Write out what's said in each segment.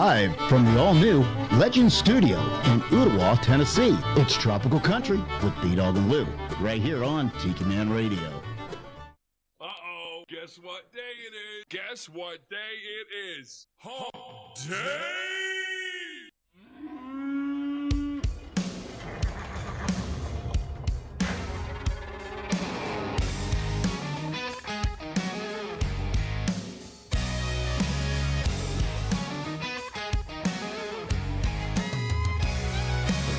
Live from the all-new Legend Studio in Ottawa, Tennessee. It's Tropical Country with B-Dawg and Lou, right here on Tiki Man Radio. Uh-oh, guess what day it is? Guess what day it is? Hump Day!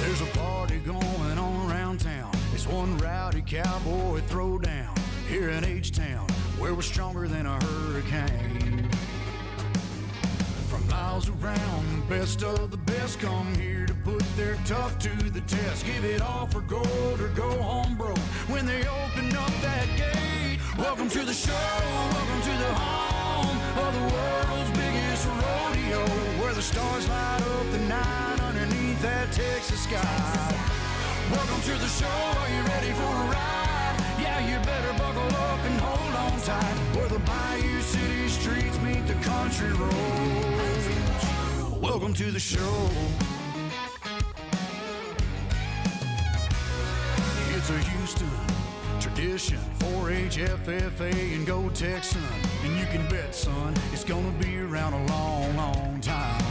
There's a party going on around town. It's one rowdy cowboy throwdown here in H-Town, where we're stronger than a hurricane. From miles around, best of the best come here to put their tough to the test. Give it all for gold or go home broke when they open up that gate. Welcome to the show, welcome to the home of the world's biggest rodeo, where the stars light up the night underneath that Texas sky. Welcome to the show, are you ready for a ride? Yeah, you better buckle up and hold on tight, where the Bayou City streets meet the country roads. Welcome to the show. It's a Houston tradition, 4-H, FFA, and Go Texan. And you can bet, son, it's gonna be around a long, long time.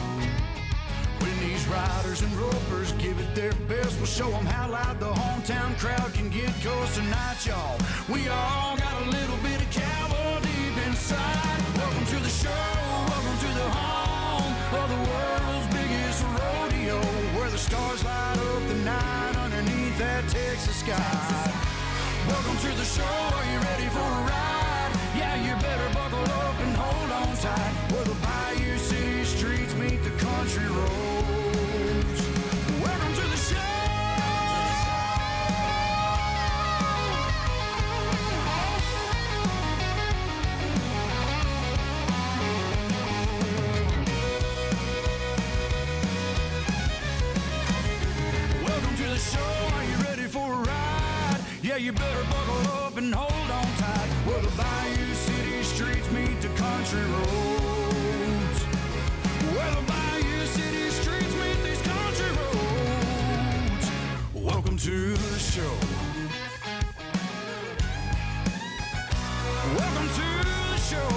When these riders and ropers give it their best, we'll show them how loud the hometown crowd can get. Cause tonight, y'all, we all got a little bit of cowboy deep inside. Welcome to the show, welcome to the home of the world's biggest rodeo, where the stars light up the night underneath that Texas sky. Welcome to the show, are you ready for a ride? Yeah, you better buckle up and hold on tight, where the Bayou City streets meet the country roads. Welcome to the show! Welcome to the show, are you ready for a ride? Yeah, you better buckle up and hold on tight, where the Bayou City streets meet the country roads. Where the Bayou City streets meet these country roads. Welcome to the show. Welcome to the show.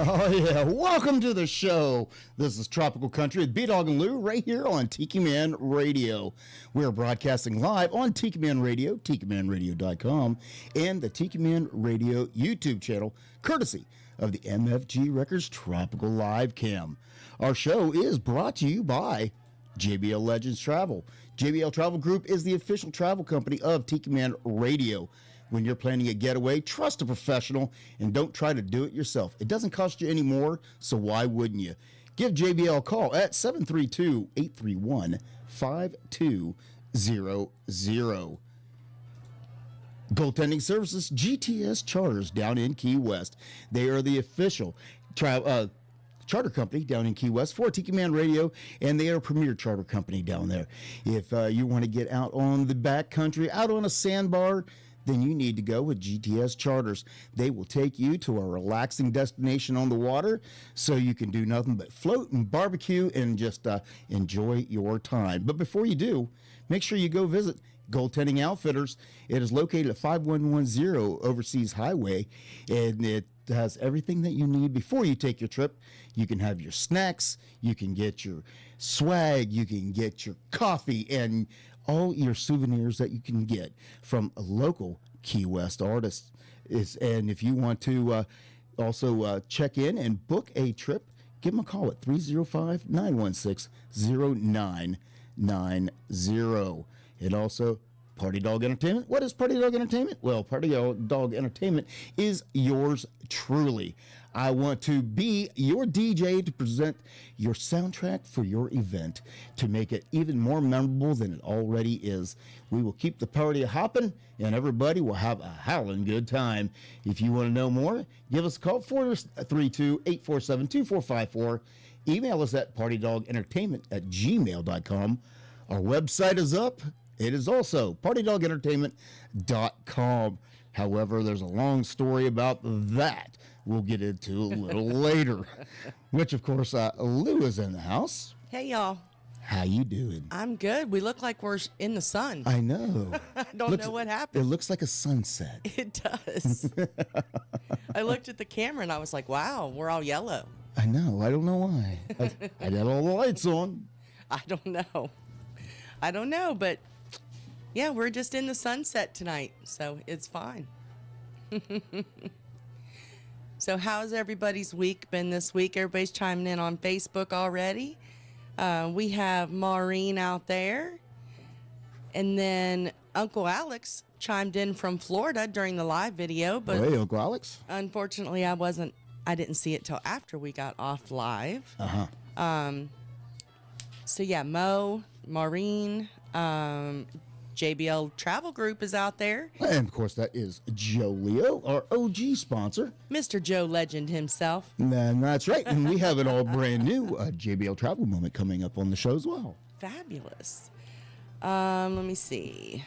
Oh, yeah. Welcome to the show. This is Tropical Country with B-Dawg and Lou right here on Tiki Man Radio. We're broadcasting live on Tiki Man Radio, TikiManRadio.com, and the Tiki Man Radio YouTube channel, courtesy of the MFG Records Tropical Live Cam. Our show is brought to you by JBL Legends Travel. JBL Travel Group is the official travel company of Tiki Man Radio. When you're planning a getaway, trust a professional and don't try to do it yourself. It doesn't cost you any more, so why wouldn't you? Give JBL a call at 732-831-5200. Goaltending Services, GTS Charters down in Key West. They are the official charter company down in Key West for Tiki Man Radio, and they are a premier charter company down there. If you want to get out on the back country, out on a sandbar, then you need to go with GTS Charters. They will take you to a relaxing destination on the water so you can do nothing but float and barbecue and just enjoy your time. But before you do, make sure you go visit Goaltending Outfitters. It is located at 5110 Overseas Highway, and it has everything that you need before you take your trip. You can have your snacks, you can get your swag, you can get your coffee, and all your souvenirs that you can get from a local Key West artist. And if you want to also check in and book a trip, give them a call at 305-916-0990. And also, Party Dog Entertainment. What is Party Dog Entertainment? Well, Party Dog Entertainment is yours truly. I want to be your DJ to present your soundtrack for your event to make it even more memorable than it already is. We will keep the party hopping and everybody will have a howling good time. If you want to know more, give us a call, 432-847-2454. Email us at partydogentertainment@gmail.com. Our website is up. It is also partydogentertainment.com. However, there's a long story about that we'll get into a little later. Which, of course, Lou is in the house. Hey, y'all. How you doing? I'm good. We look like we're in the sun. I know. I don't know what happened. It looks like a sunset. It does. I looked at the camera and I was like, wow, we're all yellow. I know. I don't know why. I got all the lights on. I don't know, but yeah, we're just in the sunset tonight, so it's fine. So how's everybody's week been this week? Everybody's chiming in on Facebook already. We have Maureen out there. And then Uncle Alex chimed in from Florida during the live video. But hey, Uncle Alex. Unfortunately, I didn't see it till after we got off live. So yeah, Maureen, JBL Travel Group is out there. And of course, that is Joe Leo, our OG sponsor. Mr. Joe Legend himself. And that's right. And we have an all brand new JBL Travel moment coming up on the show as well. Fabulous. Let me see.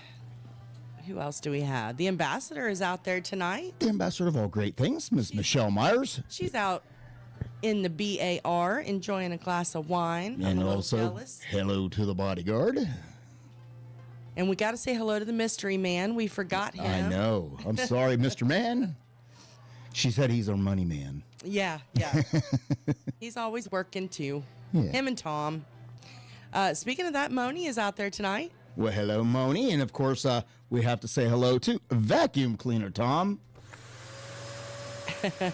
Who else do we have? The ambassador is out there tonight. The ambassador of all great things, Miss Michelle Myers. She's out in the BAR enjoying a glass of wine. And also, jealous. Hello to the bodyguard. And we got to say hello to the mystery man. We forgot him. I know. I'm sorry, Mr. Man. She said he's our money man. Yeah. He's always working too. Yeah. Him and Tom. Speaking of that, Moni is out there tonight. Well, hello, Moni. And of course, we have to say hello to Vacuum Cleaner Tom. A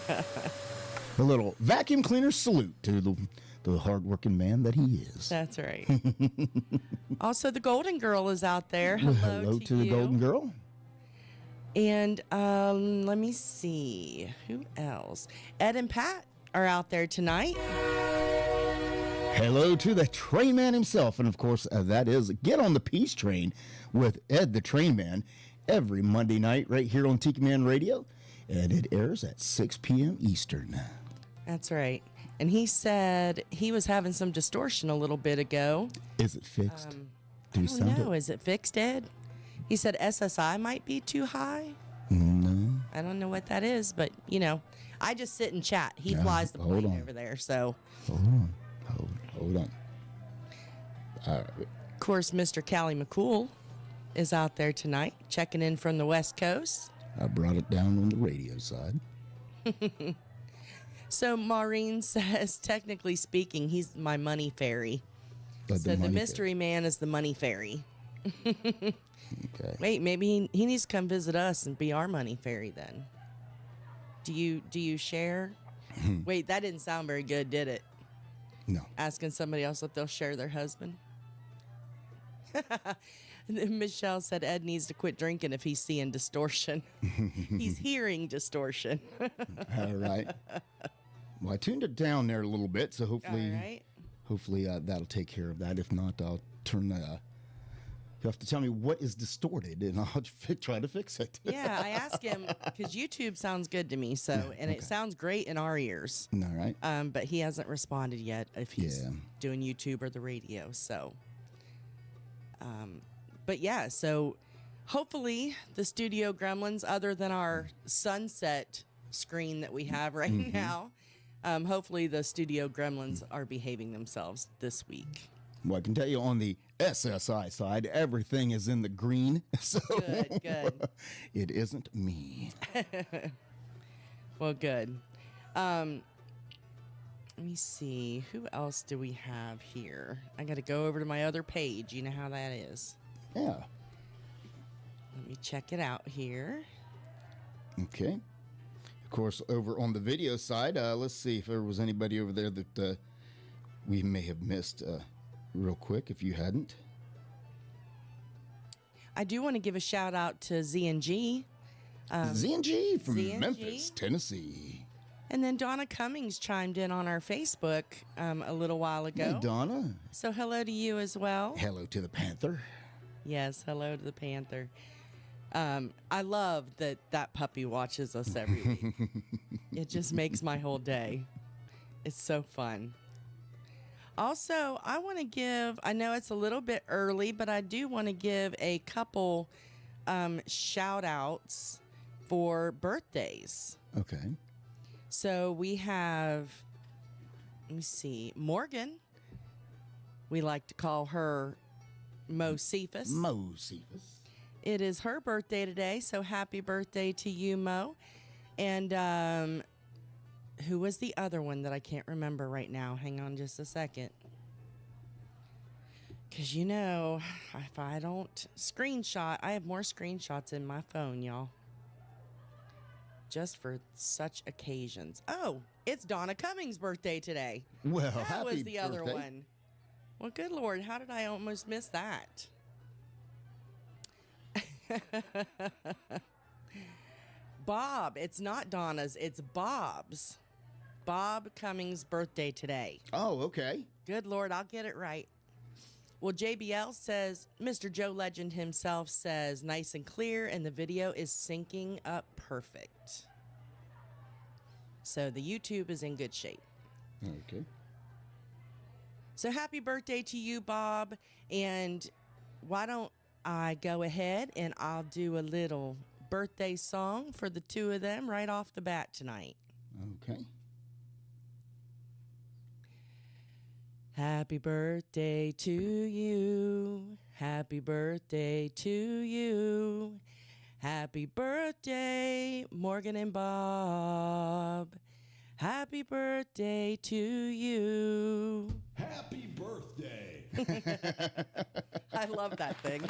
little vacuum cleaner salute to the hard-working man that he is. That's right. Also, the Golden Girl is out there. Well, Hello, hello to the you. Golden Girl. And let me see. Who else? Ed and Pat are out there tonight. Hello to the train man himself. And, of course, that is Get on the Peace Train with Ed the Train Man every Monday night right here on Tiki Man Radio. And it airs at 6 p.m. Eastern. That's right. And he said he was having some distortion a little bit ago. Is it fixed? I don't know. Is it fixed, Ed? He said SSI might be too high. No. I don't know what that is, but, I just sit and chat. He flies the plane over there, so. Hold on. Of course, Mr. Callie McCool is out there tonight, checking in from the West Coast. I brought it down on the radio side. So Maureen says, technically speaking, he's my money fairy. So the mystery man is the money fairy. Okay. Wait, maybe he needs to come visit us and be our money fairy then. Do you share? Wait, that didn't sound very good, did it? No. Asking somebody else if they'll share their husband. And then Michelle said Ed needs to quit drinking if he's seeing distortion. He's hearing distortion. All right. Well, I tuned it down there a little bit, so hopefully, that'll take care of that. If not, I'll turn that. You'll have to tell me what is distorted, and I'll try to fix it. Yeah, I asked him because YouTube sounds good to me, it sounds great in our ears. All right. But he hasn't responded yet if he's doing YouTube or the radio. So, but yeah, so hopefully the studio gremlins, other than our sunset screen that we have right now, hopefully the studio gremlins are behaving themselves this week. Well, I can tell you on the SSI side, everything is in the green. So Good. It isn't me. Well, good. Let me see. Who else do we have here? I got to go over to my other page. You know how that is. Yeah. Let me check it out here. Okay. Of course, over on the video side, let's see if there was anybody over there that we may have missed real quick if you hadn't. I do want to give a shout out to Z&G. Z&G from Z&G. Memphis, Tennessee. And then Donna Cummings chimed in on our Facebook a little while ago. Hey, Donna. So hello to you as well. Hello to the Panther. Yes, hello to the Panther. I love that puppy watches us every week. It just makes my whole day. It's so fun. Also, I want to give, I know it's a little bit early, but I do want to give a couple shout outs for birthdays. Okay. So we have, let me see, Morgan. We like to call her Mo Cephas. Mo Cephas. It is her birthday today, so happy birthday to you, Mo. And who was the other one that I can't remember right now? Hang on just a second. Because, you know, if I don't screenshot, I have more screenshots in my phone, y'all. Just for such occasions. Oh, it's Donna Cummings' birthday today. Well, that happy was the other birthday. one. Well, good Lord, how did I almost miss that? Bob, it's not Donna's, it's Bob's. Bob Cummings' birthday today. Oh, okay. Good Lord, I'll get it right. Well, JBL says, Mr. Joe Legend himself says, nice and clear, and the video is syncing up perfect. So the YouTube is in good shape. Okay. So happy birthday to you, Bob. And why don't I go ahead and I'll do a little birthday song for the two of them right off the bat tonight. Okay. Happy birthday to you. Happy birthday to you. Happy birthday, Morgan and Bob. Happy birthday to you. Happy birthday. I love that thing.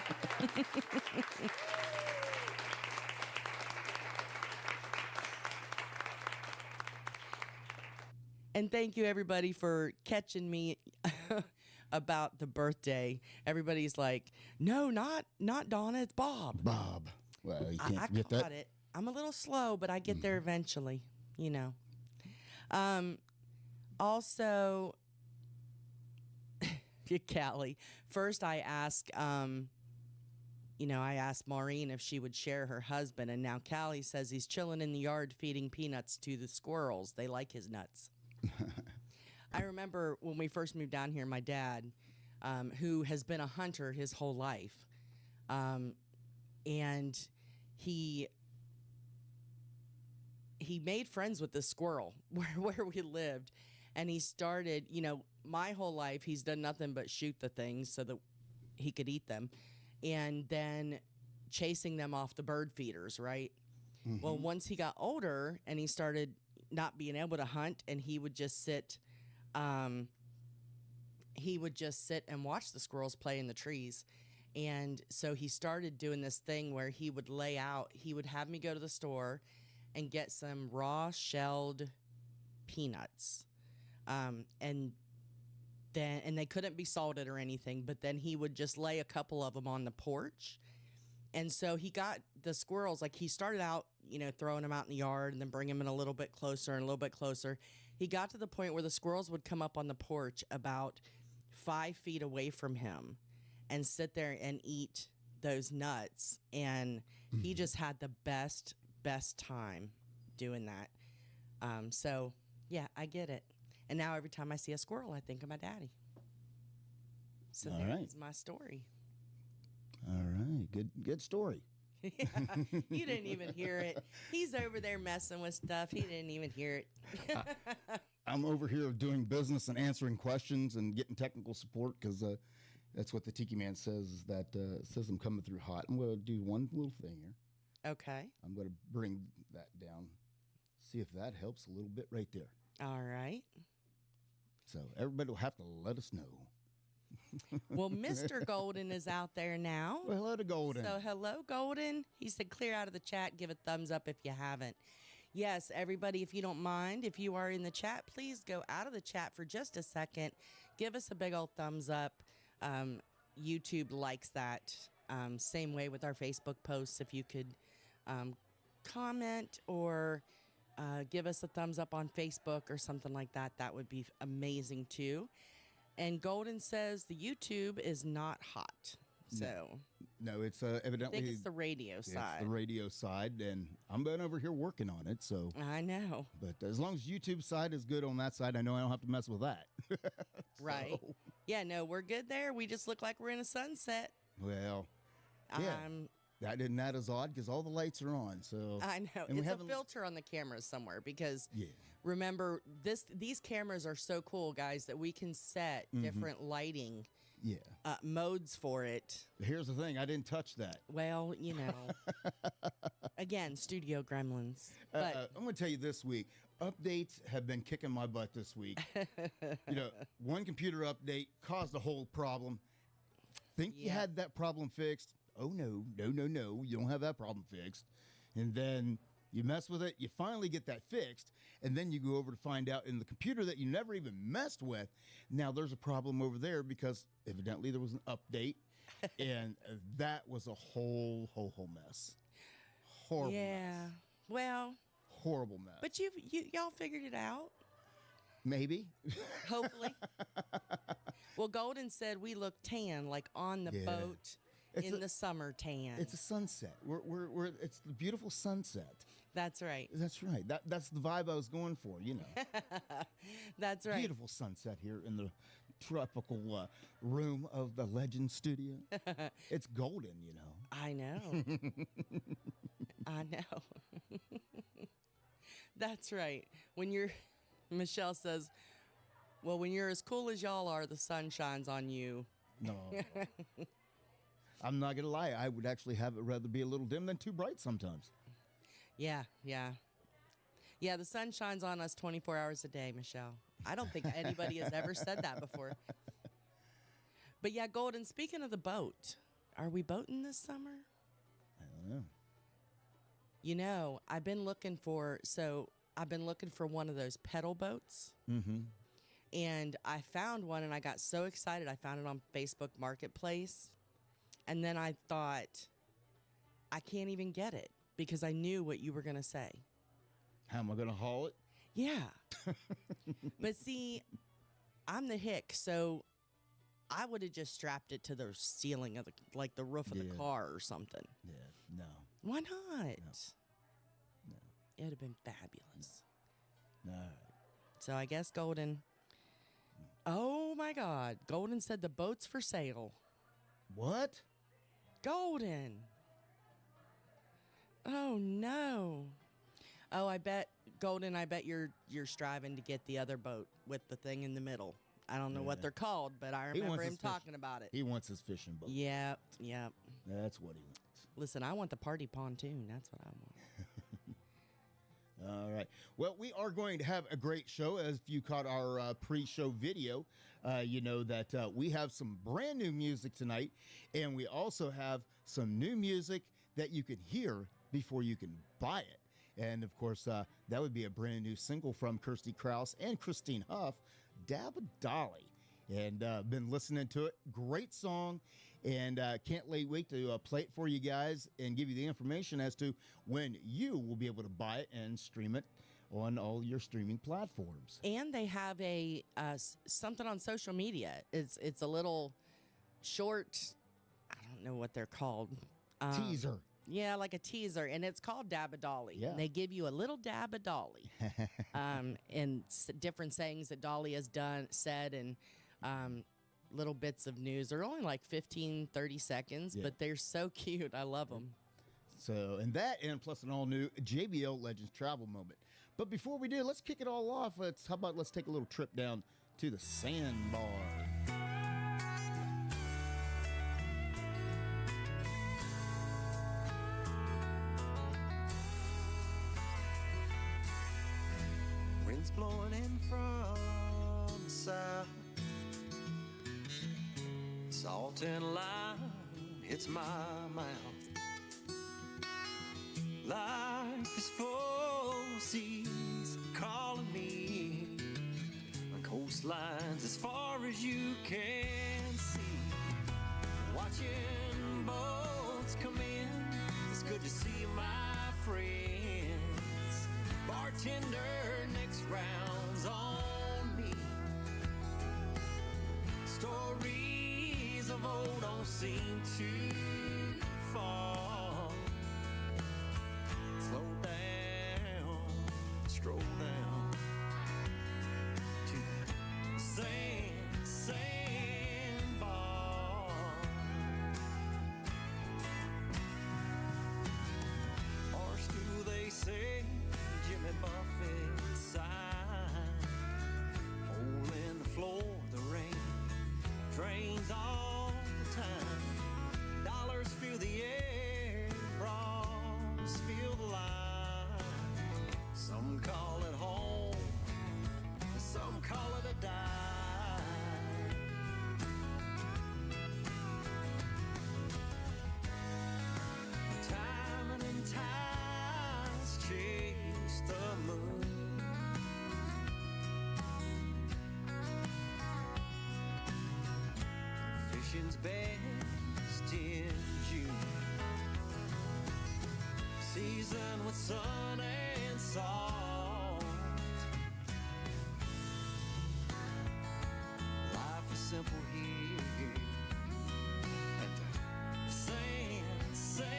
And thank you, everybody, for catching me about the birthday. Everybody's like, no, not Donna, it's Bob. Bob. Well, you can't I forget caught that. it. I'm a little slow, but I get there eventually, you know. Also, Callie, first I asked, I asked Maureen if she would share her husband, and now Callie says he's chilling in the yard feeding peanuts to the squirrels. They like his nuts. I remember when we first moved down here, my dad, who has been a hunter his whole life, and he made friends with this squirrel where we lived, and he started, my whole life he's done nothing but shoot the things so that he could eat them, and then chasing them off the bird feeders, right? Mm-hmm. Well, once he got older and he started not being able to hunt, and he would just sit and watch the squirrels play in the trees. And so he started doing this thing where he would have me go to the store and get some raw shelled peanuts. And they couldn't be salted or anything, but then he would just lay a couple of them on the porch. And so he got the squirrels, like he started out, throwing them out in the yard and then bring them in a little bit closer and a little bit closer. He got to the point where the squirrels would come up on the porch about 5 feet away from him and sit there and eat those nuts. And he just had the best time doing that. So, yeah, I get it. And now every time I see a squirrel, I think of my daddy. So that's my story. All right. Good story. Yeah, you didn't even hear it. He's over there messing with stuff. He didn't even hear it. I'm over here doing business and answering questions and getting technical support because that's what the Tiki Man says, says I'm coming through hot. I'm going to do one little thing here. Okay. I'm going to bring that down, see if that helps a little bit right there. All right. So everybody will have to let us know. Well, Mr. Golden is out there now. Well, hello to Golden. So hello, Golden. He said clear out of the chat. Give a thumbs up if you haven't. Yes, everybody, if you don't mind, if you are in the chat, please go out of the chat for just a second. Give us a big old thumbs up. YouTube likes that. Same way with our Facebook posts. If you could comment or give us a thumbs up on Facebook or something like that, that would be amazing too. And Golden says the YouTube is not hot. So No, it's evidently I think it's the radio side. It's the radio side, and I'm been over here working on it. So, I know. but as long as YouTube side is good on that side, I know I don't have to mess with that. Right. Yeah, no, we're good there. We just look like we're in a sunset. Well, yeah. That is odd because all the lights are on. So I know. And It's a filter on the cameras somewhere because Yeah. remember these cameras are so cool, guys, that we can set different lighting Yeah. modes for it. Here's the thing. I didn't touch that. Well, you know, again, studio gremlins. But I'm going to tell you this week, updates have been kicking my butt this week. One computer update caused a whole problem. Think you had that problem fixed? Oh, no. You don't have that problem fixed. And then you mess with it. You finally get that fixed. And then you go over to find out in the computer that you never even messed with. Now there's a problem over there because evidently there was an update. And that was a whole mess. Horrible mess. Well, Horrible mess. but y'all figured it out. Maybe. Hopefully. Well, Golden said we look tan, like on the boat the summer tan. It's a sunset. It's the beautiful sunset. That's right. That's right. That's the vibe I was going for, That's right. Beautiful sunset here in the tropical room of the Legend Studio. It's golden, I know. I know. That's right. Michelle says, well, when you're as cool as y'all are, the sun shines on you. No. I'm not going to lie. I would actually have it rather be a little dim than too bright sometimes. Yeah. Yeah, the sun shines on us 24 hours a day, Michelle. I don't think anybody has ever said that before. But yeah, Golden, speaking of the boat, are we boating this summer? I don't know. I've been looking for one of those pedal boats. Mm-hmm. And I found one and I got so excited. I found it on Facebook Marketplace. And then I thought, I can't even get it because I knew what you were going to say. How am I going to haul it? Yeah. But see, I'm the hick, so I would have just strapped it to the ceiling of the roof of the car or something. Yeah, no. Why not? No. It would have been fabulous. No. So I guess Golden. Oh my God. Golden said the boat's for sale. What? Golden. Oh no. Oh, I bet Golden, you're striving to get the other boat with the thing in the middle. I don't know what they're called, but I remember him talking about it. He wants his fishing boat. Yep. That's what he wants. Listen, I want the party pontoon. That's what I want. All right. Well, we are going to have a great show. As if you caught our pre-show video, you know that we have some brand new music tonight, and we also have some new music that you can hear before you can buy it. And of course, that would be a brand new single from Kirsty Krause and Christine Huff, Dab a Dolly. And been listening to it. Great song. And can't wait to play it for you guys and give you the information as to when you will be able to buy it and stream it on all your streaming platforms. And they have a something on social media. It's a little short, I don't know what they're called. Teaser. Yeah, like a teaser, and it's called Dab a Dolly. Yeah. They give you a little dab of Dolly, and different sayings that Dolly has said, and little bits of news. They're only like 15, 30 seconds, but they're so cute. I love them. So, and plus an all-new JBL Legends travel moment. But before we do, let's kick it all off. Let's take a little trip down to the sandbar. Wind's blowing in from the south. Salt and lime hits my mouth. Life is full, seas calling me on coastlines as far as you can see. Watching boats come in, it's good to see my friends. Bartender, next round's on me. Stories of old don't seem to stroll down to the sandbar. Our school, they say, Jimmy Buffett sign, hole in the floor, the rain drains all the time. Dollars fill the air, bras fill the line. Some call it home, some call it a dive. Time and tides chase the moon. Fishing's best in June, seasoned with sun and salt. Life is simple here at the sandbar.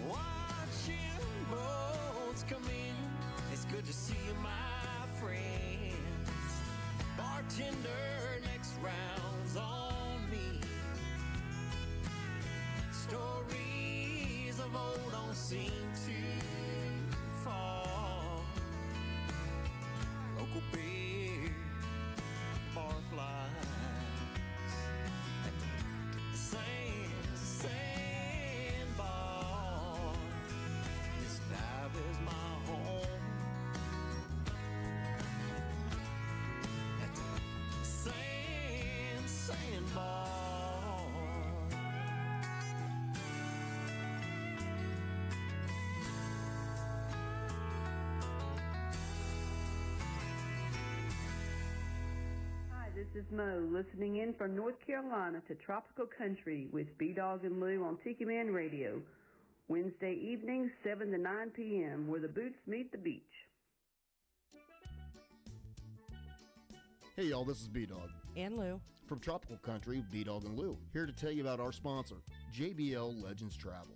Watching boats come in, it's good to see you, my friends. Bartender, next round's on me. Stories of old don't seem too far. Local beer, barflies at the sandbar. This dive is my home. Sandbar. Hi, this is Mo, listening in from North Carolina to Tropical Country with B-Dawg and Lou on Tiki Man Radio. Wednesday evenings, 7 to 9 p.m., where the boots meet the beach. Hey y'all, this is B-Dawg. And Lou. From Tropical Country, B-Dawg and Lou, here to tell you about our sponsor, JBL Legends Travel.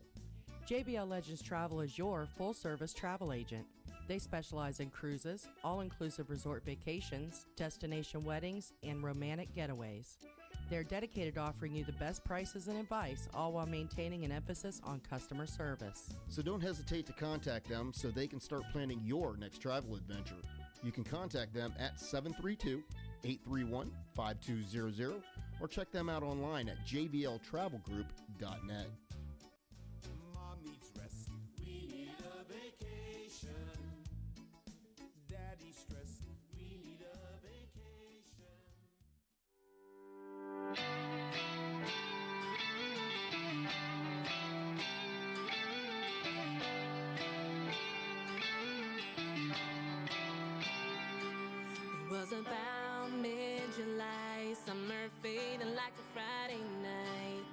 JBL Legends Travel is your full-service travel agent. They specialize in cruises, all-inclusive resort vacations, destination weddings, and romantic getaways. They're dedicated to offering you the best prices and advice, all while maintaining an emphasis on customer service. So don't hesitate to contact them so they can start planning your next travel adventure. You can contact them at 732-831-5200 or check them out online at jbltravelgroup.net. Mom needs rest. We need a vacation. Daddy's stressed. We need a vacation. It was about mid-July, summer fading like a Friday night,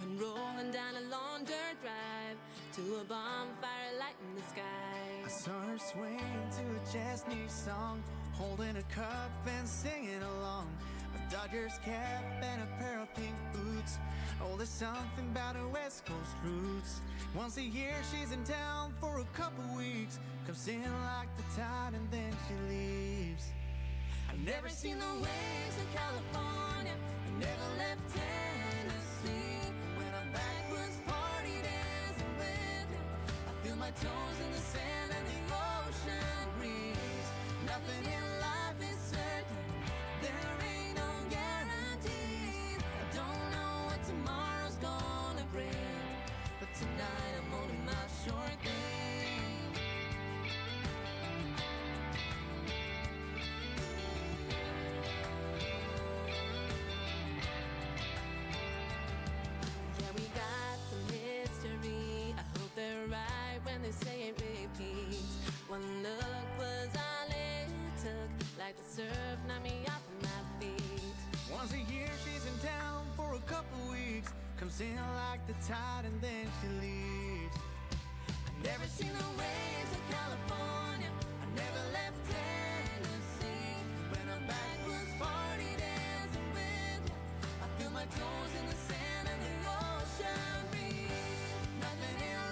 when rolling down a long dirt drive to a bonfire light in the sky. I saw her swaying to a Chesney song, holding a cup and singing along. A Dodgers cap and a pair of pink boots. Oh, there's something about her West Coast roots. Once a year she's in town for a couple weeks, comes in like the tide and then she leaves. I've never seen the waves of California, I never left Tennessee. When I'm Backwoods party dancing with you, I feel my toes in the sand and the ocean breeze. Nothing in life is certain, there ain't no guarantees. I don't know what tomorrow's gonna bring, but tonight I'm holding my short thing. Yeah, we got some history. I hope they're right when they say it repeats. One look was all it took, like the surf knocked me off my feet. once a year she's in town for a couple weeks, comes in like the tide and then she leaves. Never seen the waves of California, I never left Tennessee. When I'm backwoods party dancing with you, I feel my toes in the sand and the ocean breeze. Nothing in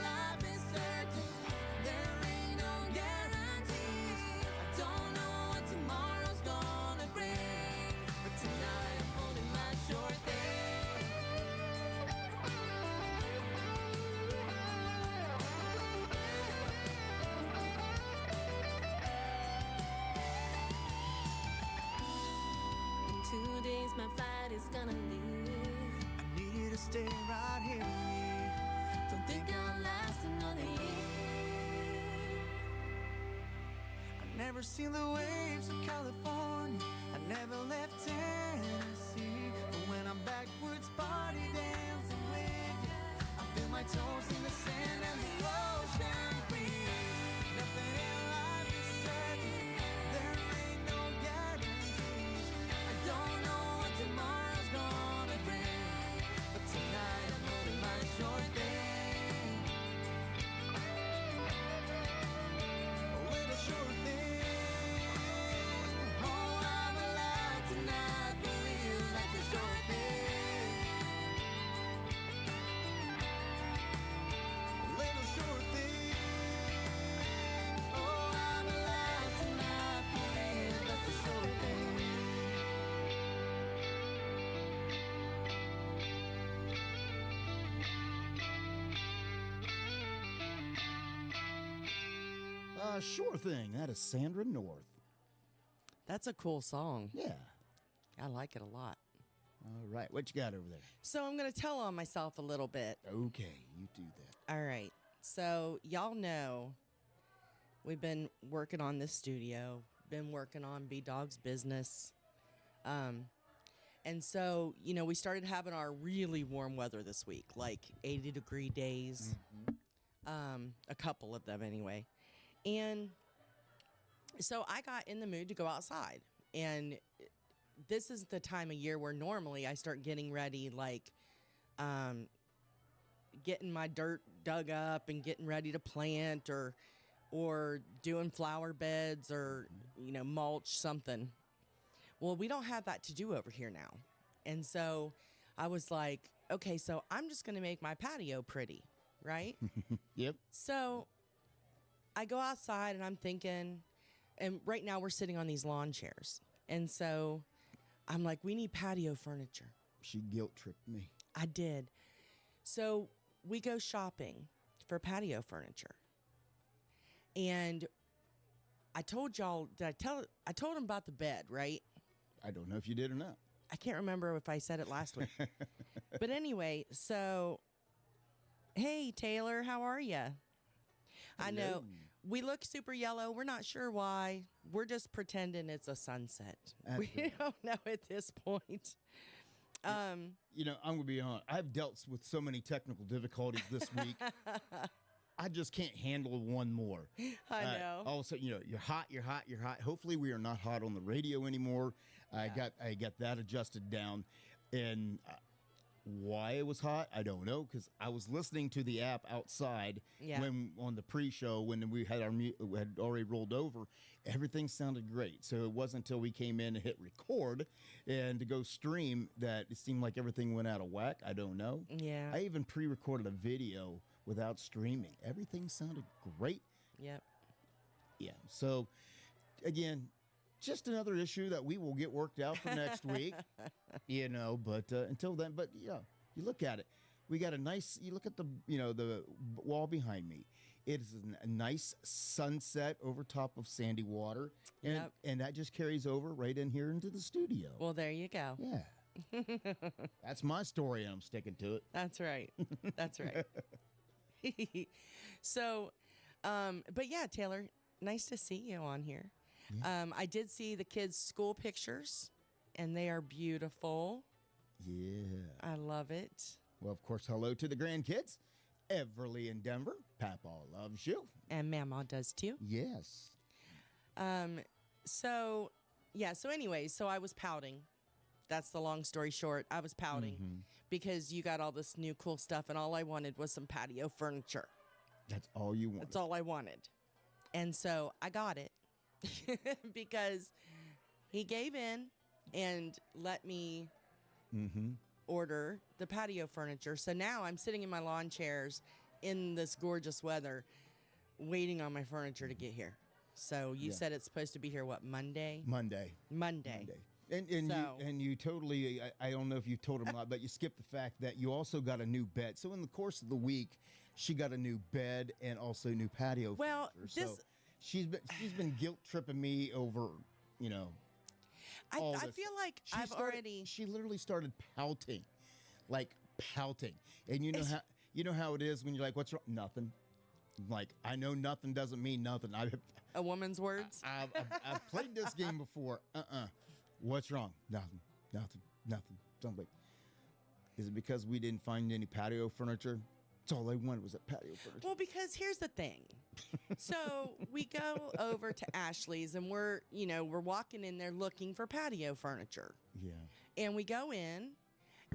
days my flight is gonna leave. I need you to stay right here with me. Don't think I'll last another year. I never seen the waves of California. I never left Tennessee. But when I'm backwoods party dancing with you, I feel my toes in the sand and the ocean breeze. Nothing in life is certain. There ain't no guarantees. I don't know what tomorrow's gonna bring, But tonight I'm holding my short thing. A little short thing. oh, I'm alive tonight, for real, that's a short thing. A little short thing. Oh, I'm alive tonight, for real, that's a short thing. Sure thing. That is Sandra North. That's a cool song. Yeah. I like it a lot. All right. What you got over there? So I'm going to tell on myself a little bit. Okay, you do that. All right. So y'all know we've been working on this studio, been working on B-Dawg's business. And so, you know, we started having our really warm weather this week, like 80-degree days. A couple of them anyway. And so I got in the mood to go outside. And this is the time of year where normally I start getting ready, like getting my dirt dug up and getting ready to plant or doing flower beds or, you know, mulch something. Well, we don't have that to do over here now. And so I was like, okay, so I'm just going to make my patio pretty, right? Yep. So I go outside and I'm thinking, and right now we're sitting on these lawn chairs. And so I'm like, we need patio furniture. She guilt tripped me. I did. So we go shopping for patio furniture. And I told y'all, I told him about the bed, right? I don't know if you did or not. I can't remember if I said it last week. But anyway, so, hey, Taylor, how are you? I know we look super yellow. We're not sure why. We're just pretending it's a sunset. We don't know at this point. You know, I'm going to be honest. I've dealt with so many technical difficulties this week. I just can't handle one more. I know. All of a sudden, you know, you're hot. Hopefully, we are not hot on the radio anymore. I got that adjusted down, and why it was hot, I don't know, because I was listening to the app outside when on the pre-show when we had we had already rolled over. Everything sounded great. So it wasn't until we came in and hit record and to go stream that it seemed like everything went out of whack. I don't know. Yeah. I even pre-recorded a video without streaming. Everything sounded great. Yep. Yeah. So, again, just another issue that we will get worked out for next week, you know, but until then, but yeah, you look at it. We got a nice, you look at the, you know, the wall behind me. It is a nice sunset over top of Sandy Water. And, and that just carries over right in here into the studio. Well, there you go. Yeah. That's my story, and I'm sticking to it. That's right. That's right. So, but yeah, Taylor, nice to see you on here. Yeah. I did see the kids' school pictures, and they are beautiful. Yeah. I love it. Well, of course, hello to the grandkids. Everly in Denver. Papa loves you. And Mama does too. Yes. So, yeah. So anyways, so I was pouting. That's the long story short. I was pouting because you got all this new cool stuff, and all I wanted was some patio furniture. That's all you wanted. That's all I wanted. And so I got it because he gave in and let me order the patio furniture. So now I'm sitting in my lawn chairs in this gorgeous weather waiting on my furniture to get here. So you said it's supposed to be here, what, Monday? Monday. And you totally, I don't know if you told him a lot, but you skipped the fact that you also got a new bed. So in the course of the week, she got a new bed and also new patio furniture. So she's been guilt tripping me over, you know. all I this feel stuff. like I've already. She literally started pouting, like pouting, and you know how it is when you're like, "What's wrong?" Nothing. Like, I know nothing doesn't mean nothing. A woman's words. I've played this game before. What's wrong? Nothing. Something. Is it because we didn't find any patio furniture? That's all I wanted was that patio furniture. Well, because here's the thing. So we go over to Ashley's and we're walking in there looking for patio furniture. Yeah. And we go in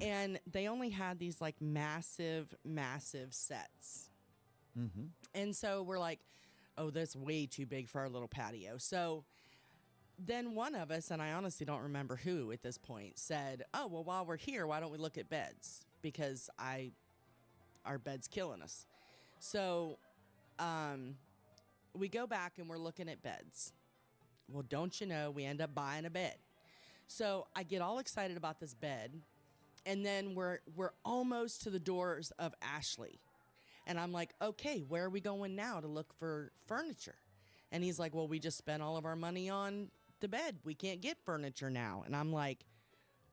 and they only had these like massive sets. Mm-hmm. And so we're like, oh, that's way too big for our little patio. So then one of us, and I honestly don't remember who at this point, said, oh, well, while we're here, why don't we look at beds? Because our bed's killing us. So we go back and we're looking at beds. Well, don't you know, we end up buying a bed. So I get all excited about this bed, and then we're almost to the doors of Ashley. And I'm like, okay, where are we going now to look for furniture? And he's like, well, we just spent all of our money on the bed. We can't get furniture now. And I'm like,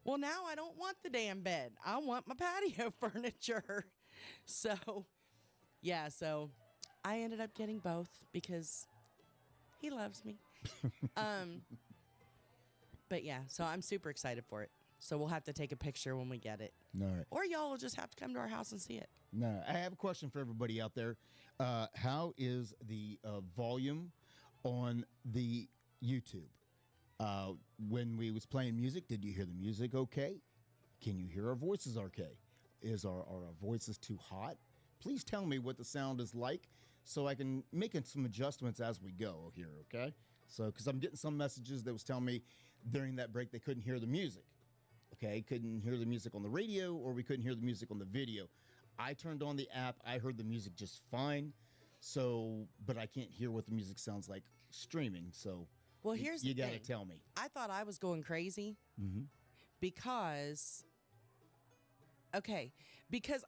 well, now I don't want the damn bed. I want my patio furniture. So, yeah, so I ended up getting both because he loves me. But yeah, so I'm super excited for it. So we'll have to take a picture when we get it. All right. Or y'all will just have to come to our house and see it. No, I have a question for everybody out there. How is the volume on the YouTube? When we was playing music, did you hear the music okay? Can you hear our voices okay? Are our voices too hot? Please tell me what the sound is like so I can make some adjustments as we go here, okay? So, because I'm getting some messages that was telling me during that break they couldn't hear the music. Okay, couldn't hear the music on the radio, or we couldn't hear the music on the video. I turned on the app. I heard the music just fine. So, but I can't hear what the music sounds like streaming. So, well, here's you the got to thing. tell me. I thought I was going crazy because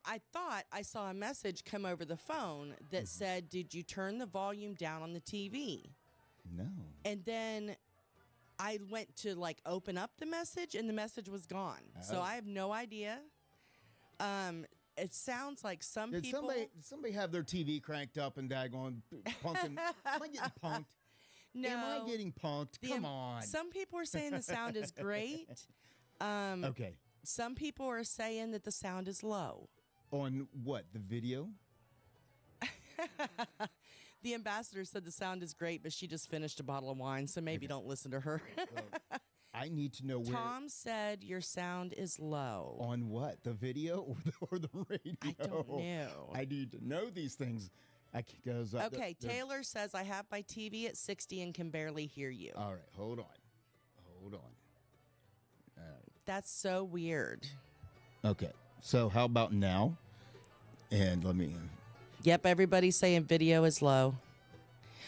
I thought I saw a message come over the phone that said, "Did you turn the volume down on the TV?" No. And then I went to like open up the message and the message was gone. So I have no idea. It sounds like some Did people. somebody have their TV cranked up and daggone punking? Am I getting punked? No. Am I getting punked? Come on. Some people are saying the sound is great. Okay. Some people are saying that the sound is low. On what? The video? The ambassador said the sound is great, but she just finished a bottle of wine, so maybe don't listen to her. I need to know where. Tom said your sound is low. On what? The video or the radio? I don't know. I need to know these things. Because Okay, Taylor says I have my TV at 60 and can barely hear you. All right, hold on. That's so weird. Okay, so how about now? And let me. Yep, everybody's saying video is low.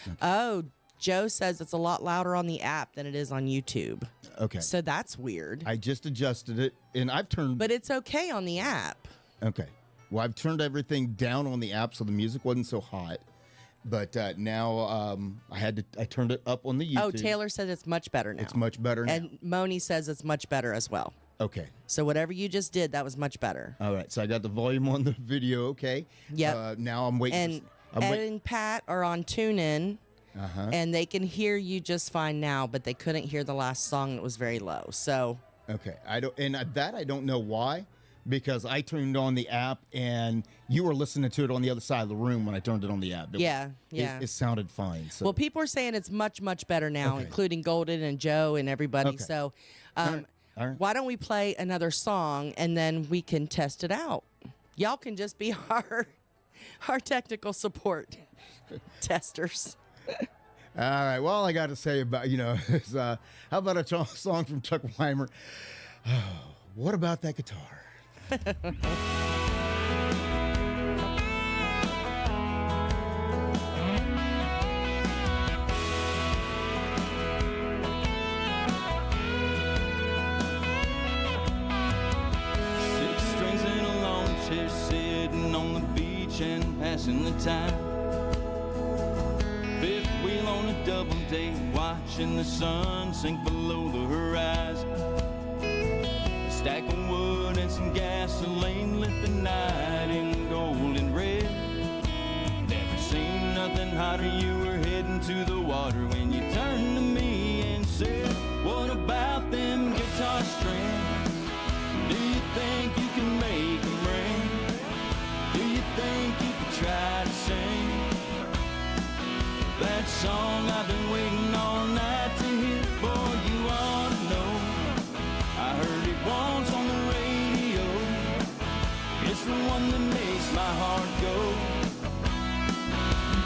Okay. Oh, Joe says it's a lot louder on the app than it is on YouTube. Okay. So that's weird. I just adjusted it, and I've turned. But it's okay on the app. Okay. Well, I've turned everything down on the app so the music wasn't so hot. But now I turned it up on the YouTube. Oh, Taylor said it's much better now. It's much better now. And Moni says it's much better as well. Okay. So whatever you just did, that was much better. All right. So I got the volume on the video. Okay. Yep. Now I'm waiting. And Ed and Pat are on TuneIn. And they can hear you just fine now, but they couldn't hear the last song that was very low. So. Okay. I don't know why. Because I turned on the app and you were listening to it on the other side of the room when I turned it on the app. It sounded fine. So. Well, people are saying it's much, much better now, including Golden and Joe and everybody. Okay. So All right. Why don't we play another song and then we can test it out? Y'all can just be our technical support testers. All right. Well, all I got to say about, is how about a song from Chuck Weimer? What about that guitar? 6 strings in a lawn chair, sitting on the beach and passing the time. Fifth wheel on a double date, watching the sun sink below the horizon. A stack of wood and some gasoline lit the night in golden red. Never seen nothing hotter. You were heading to the water when you turned to me and said, what about them guitar strings? Do you think you can make them ring? Do you think you could try to sing that song I've been waiting all night to hear? Boy, you ought to know, I heard it once on the radio. It's the one that makes my heart go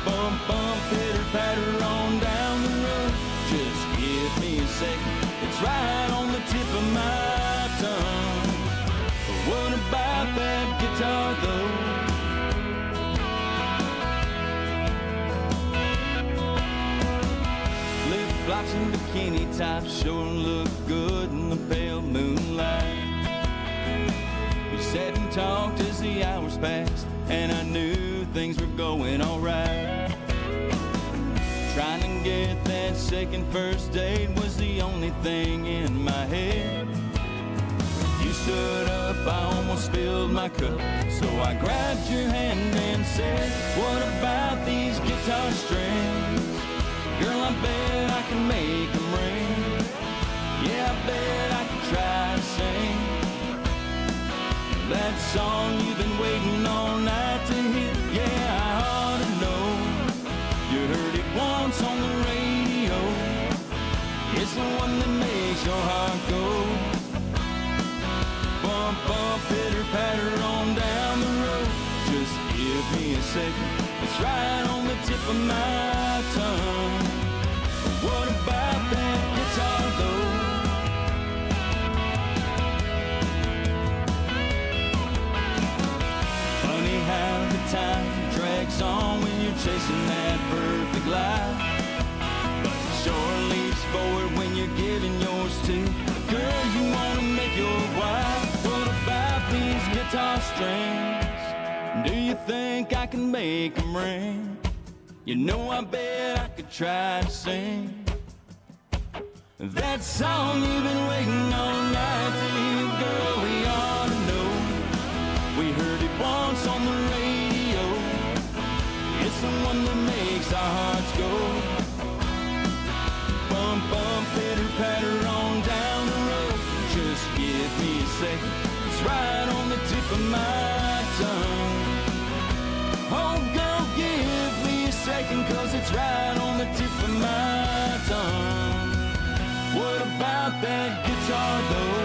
bump, bump, pitter, patter on down the road. Just give me a second, it's right on the tip of my tongue. But what about that guitar though? Flip-flops and bikini tops sure look good in the pale moonlight. We sat and talked as the hours passed, and I knew things were going alright. Trying to get that second first date was the only thing in my head. You stood up, I almost spilled my cup, so I grabbed your hand and said, what about these guitar strings? Girl, I bet I can make them ring. Yeah, I bet I can try to sing that song you've been waiting all night to hear. Yeah, I ought to know, you heard it once on the radio. It's the one that makes your heart go bump, bump, pitter, patter on down the road. Just give me a second, it's right on the tip of my tongue. What about that guitar though? Funny how the time drags on when you're chasing that perfect life, but it sure leaps forward when you're giving yours to a girl you want to make your wife. What about these guitar strings? Do you think I can make them ring? You know I bet I could try to sing that song you've been waiting all night to hear. Girl, we ought to know, we heard it once on the radio. It's the one that makes our hearts go bump, bump, pitter, patter on down the road. Just give me a second, it's right on the tip of my tongue. Oh, go give me a second, cause it's right on the tip of my tongue. What about that guitar though?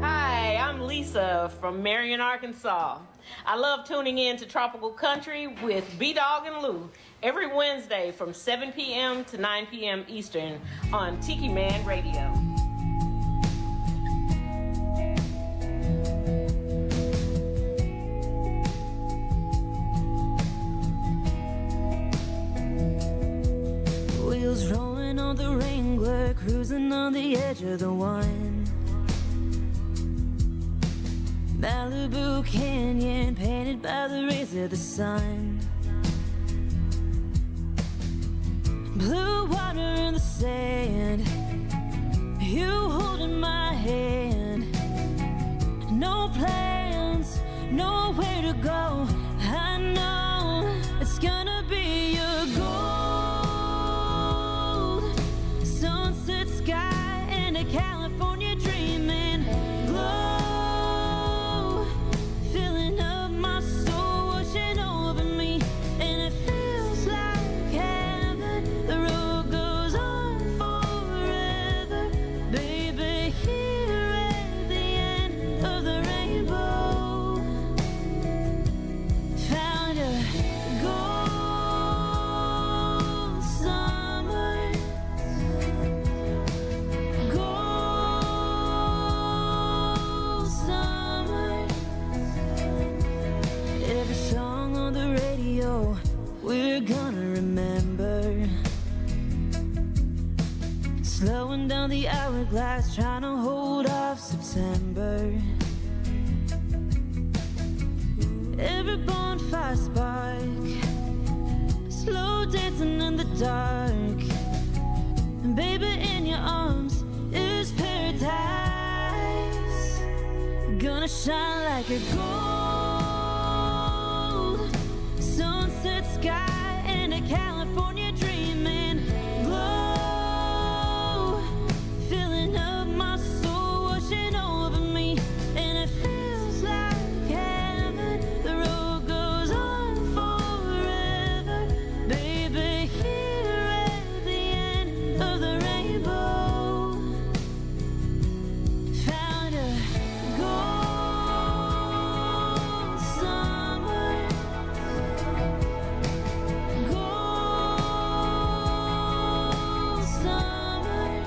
Hi, I'm Lisa from Marion, Arkansas. I love tuning in to Tropical Country with B-Dawg and Lou every Wednesday from 7 p.m. to 9 p.m. Eastern on Tiki Man Radio. Wheels rolling on the Wrangler, cruising on the edge of the one. Malibu Canyon, painted by the rays of the sun. Blue water in the sand, you holding my hand. No plans, nowhere to go. I know it's gonna be your gold. Sunset sky and a California dreaming glow. Found a gold on the hourglass, trying to hold off September. Every bonfire spark, slow dancing in the dark. And baby, in your arms is paradise. Gonna shine like a gold sunset sky in a California dreaming glow. Filling up my soul, washing over me. And it feels like heaven. The road goes on forever. Baby, here at the end of the rainbow, found a gold summer. Gold summer.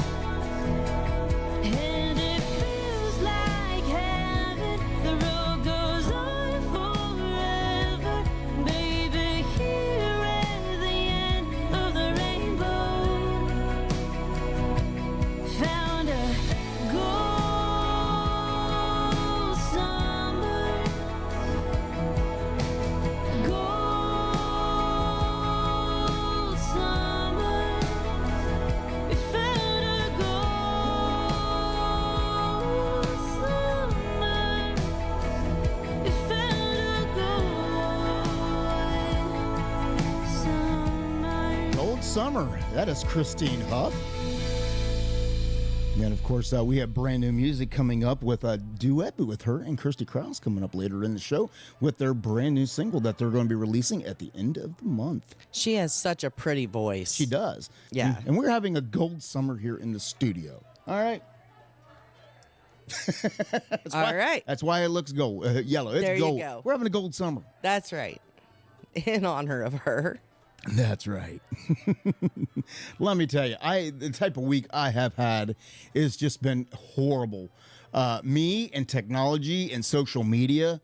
And it feels like heaven. The road goes on forever. Baby, here at the end of the rainbow, found a gold summer. Gold summer. We found a gold summer. We found a gold summer. Old Summer. That is Christine Huff. And of course, we have brand new music coming up with a duet with her and Kirsty Krause coming up later in the show with their brand new single that they're going to be releasing at the end of the month. She has such a pretty voice. She does. Yeah. And we're having a gold summer here in the studio. All right. All right. That's why it looks gold, yellow. It's There you gold. go. We're having a gold summer. That's right. In honor of her. That's right. Let me tell you, the type of week I have had has just been horrible. Me and technology and social media,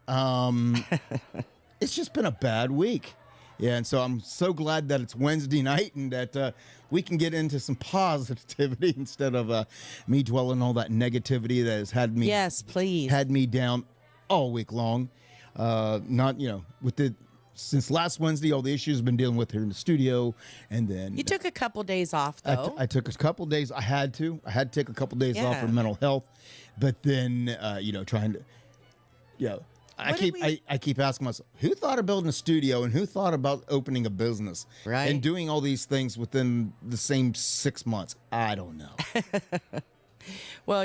it's just been a bad week. Yeah, and so I'm so glad that it's Wednesday night and that we can get into some positivity instead of me dwelling on all that negativity that has had me. Yes, please. Had me down all week long. Not, since last Wednesday, all the issues I've been dealing with here in the studio, and then You took a couple days off, though. I took a couple days. I had to take a couple days off Yeah. for mental health, but then trying to, I keep asking myself, who thought of building a studio and who thought about opening a business, Right. and doing all these things within the same 6 months? I don't know. Well,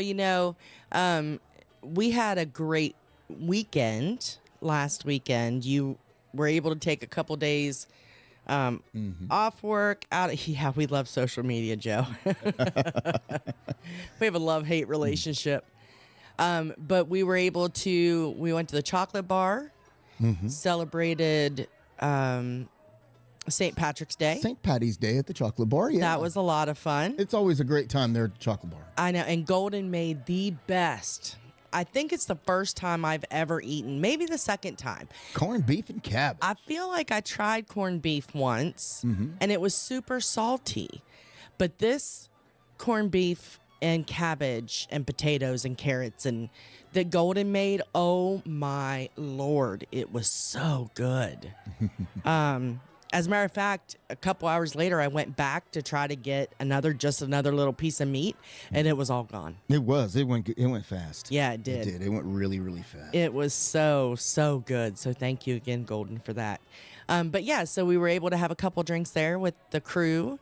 we had a great weekend last weekend. You were able to take a couple days off work. Yeah, we love social media, Joe. We have a love-hate relationship. But we went to the chocolate bar, celebrated St. Patrick's Day. St. Patty's Day at the chocolate bar. Yeah, That was a lot of fun. It's always a great time there at the chocolate bar. I know. And Golden made the best. I think it's the first time I've ever eaten, maybe the second time. Corned beef and cabbage. I feel like I tried corned beef once, and it was super salty. But this corned beef and cabbage and potatoes and carrots and that Golden made, oh my Lord, it was so good. As a matter of fact, a couple hours later, I went back to try to get another little piece of meat, and it was all gone. It was. It went fast. Yeah, it did. It did. It went really, really fast. It was so good. So thank you again, Golden, for that. But yeah, so we were able to have a couple drinks there with the crew,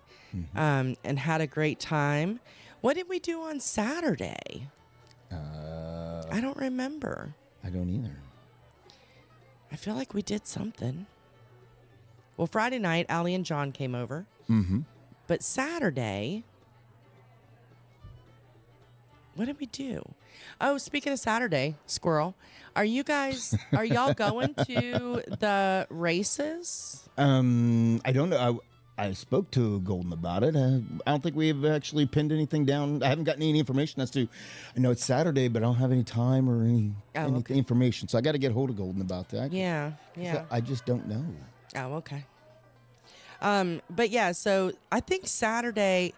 and had a great time. What did we do on Saturday? I don't remember. I don't either. I feel like we did something. Well, Friday night, Allie and John came over. But Saturday, what did we do? Oh, speaking of Saturday, Squirrel, are y'all going to the races? I don't know. I spoke to Golden about it. I don't think we've actually pinned anything down. I haven't gotten any information as to. I know it's Saturday, but I don't have any time or any information. So I got to get hold of Golden about that. Yeah. I just don't know. Oh, okay. But yeah, so I think Saturday,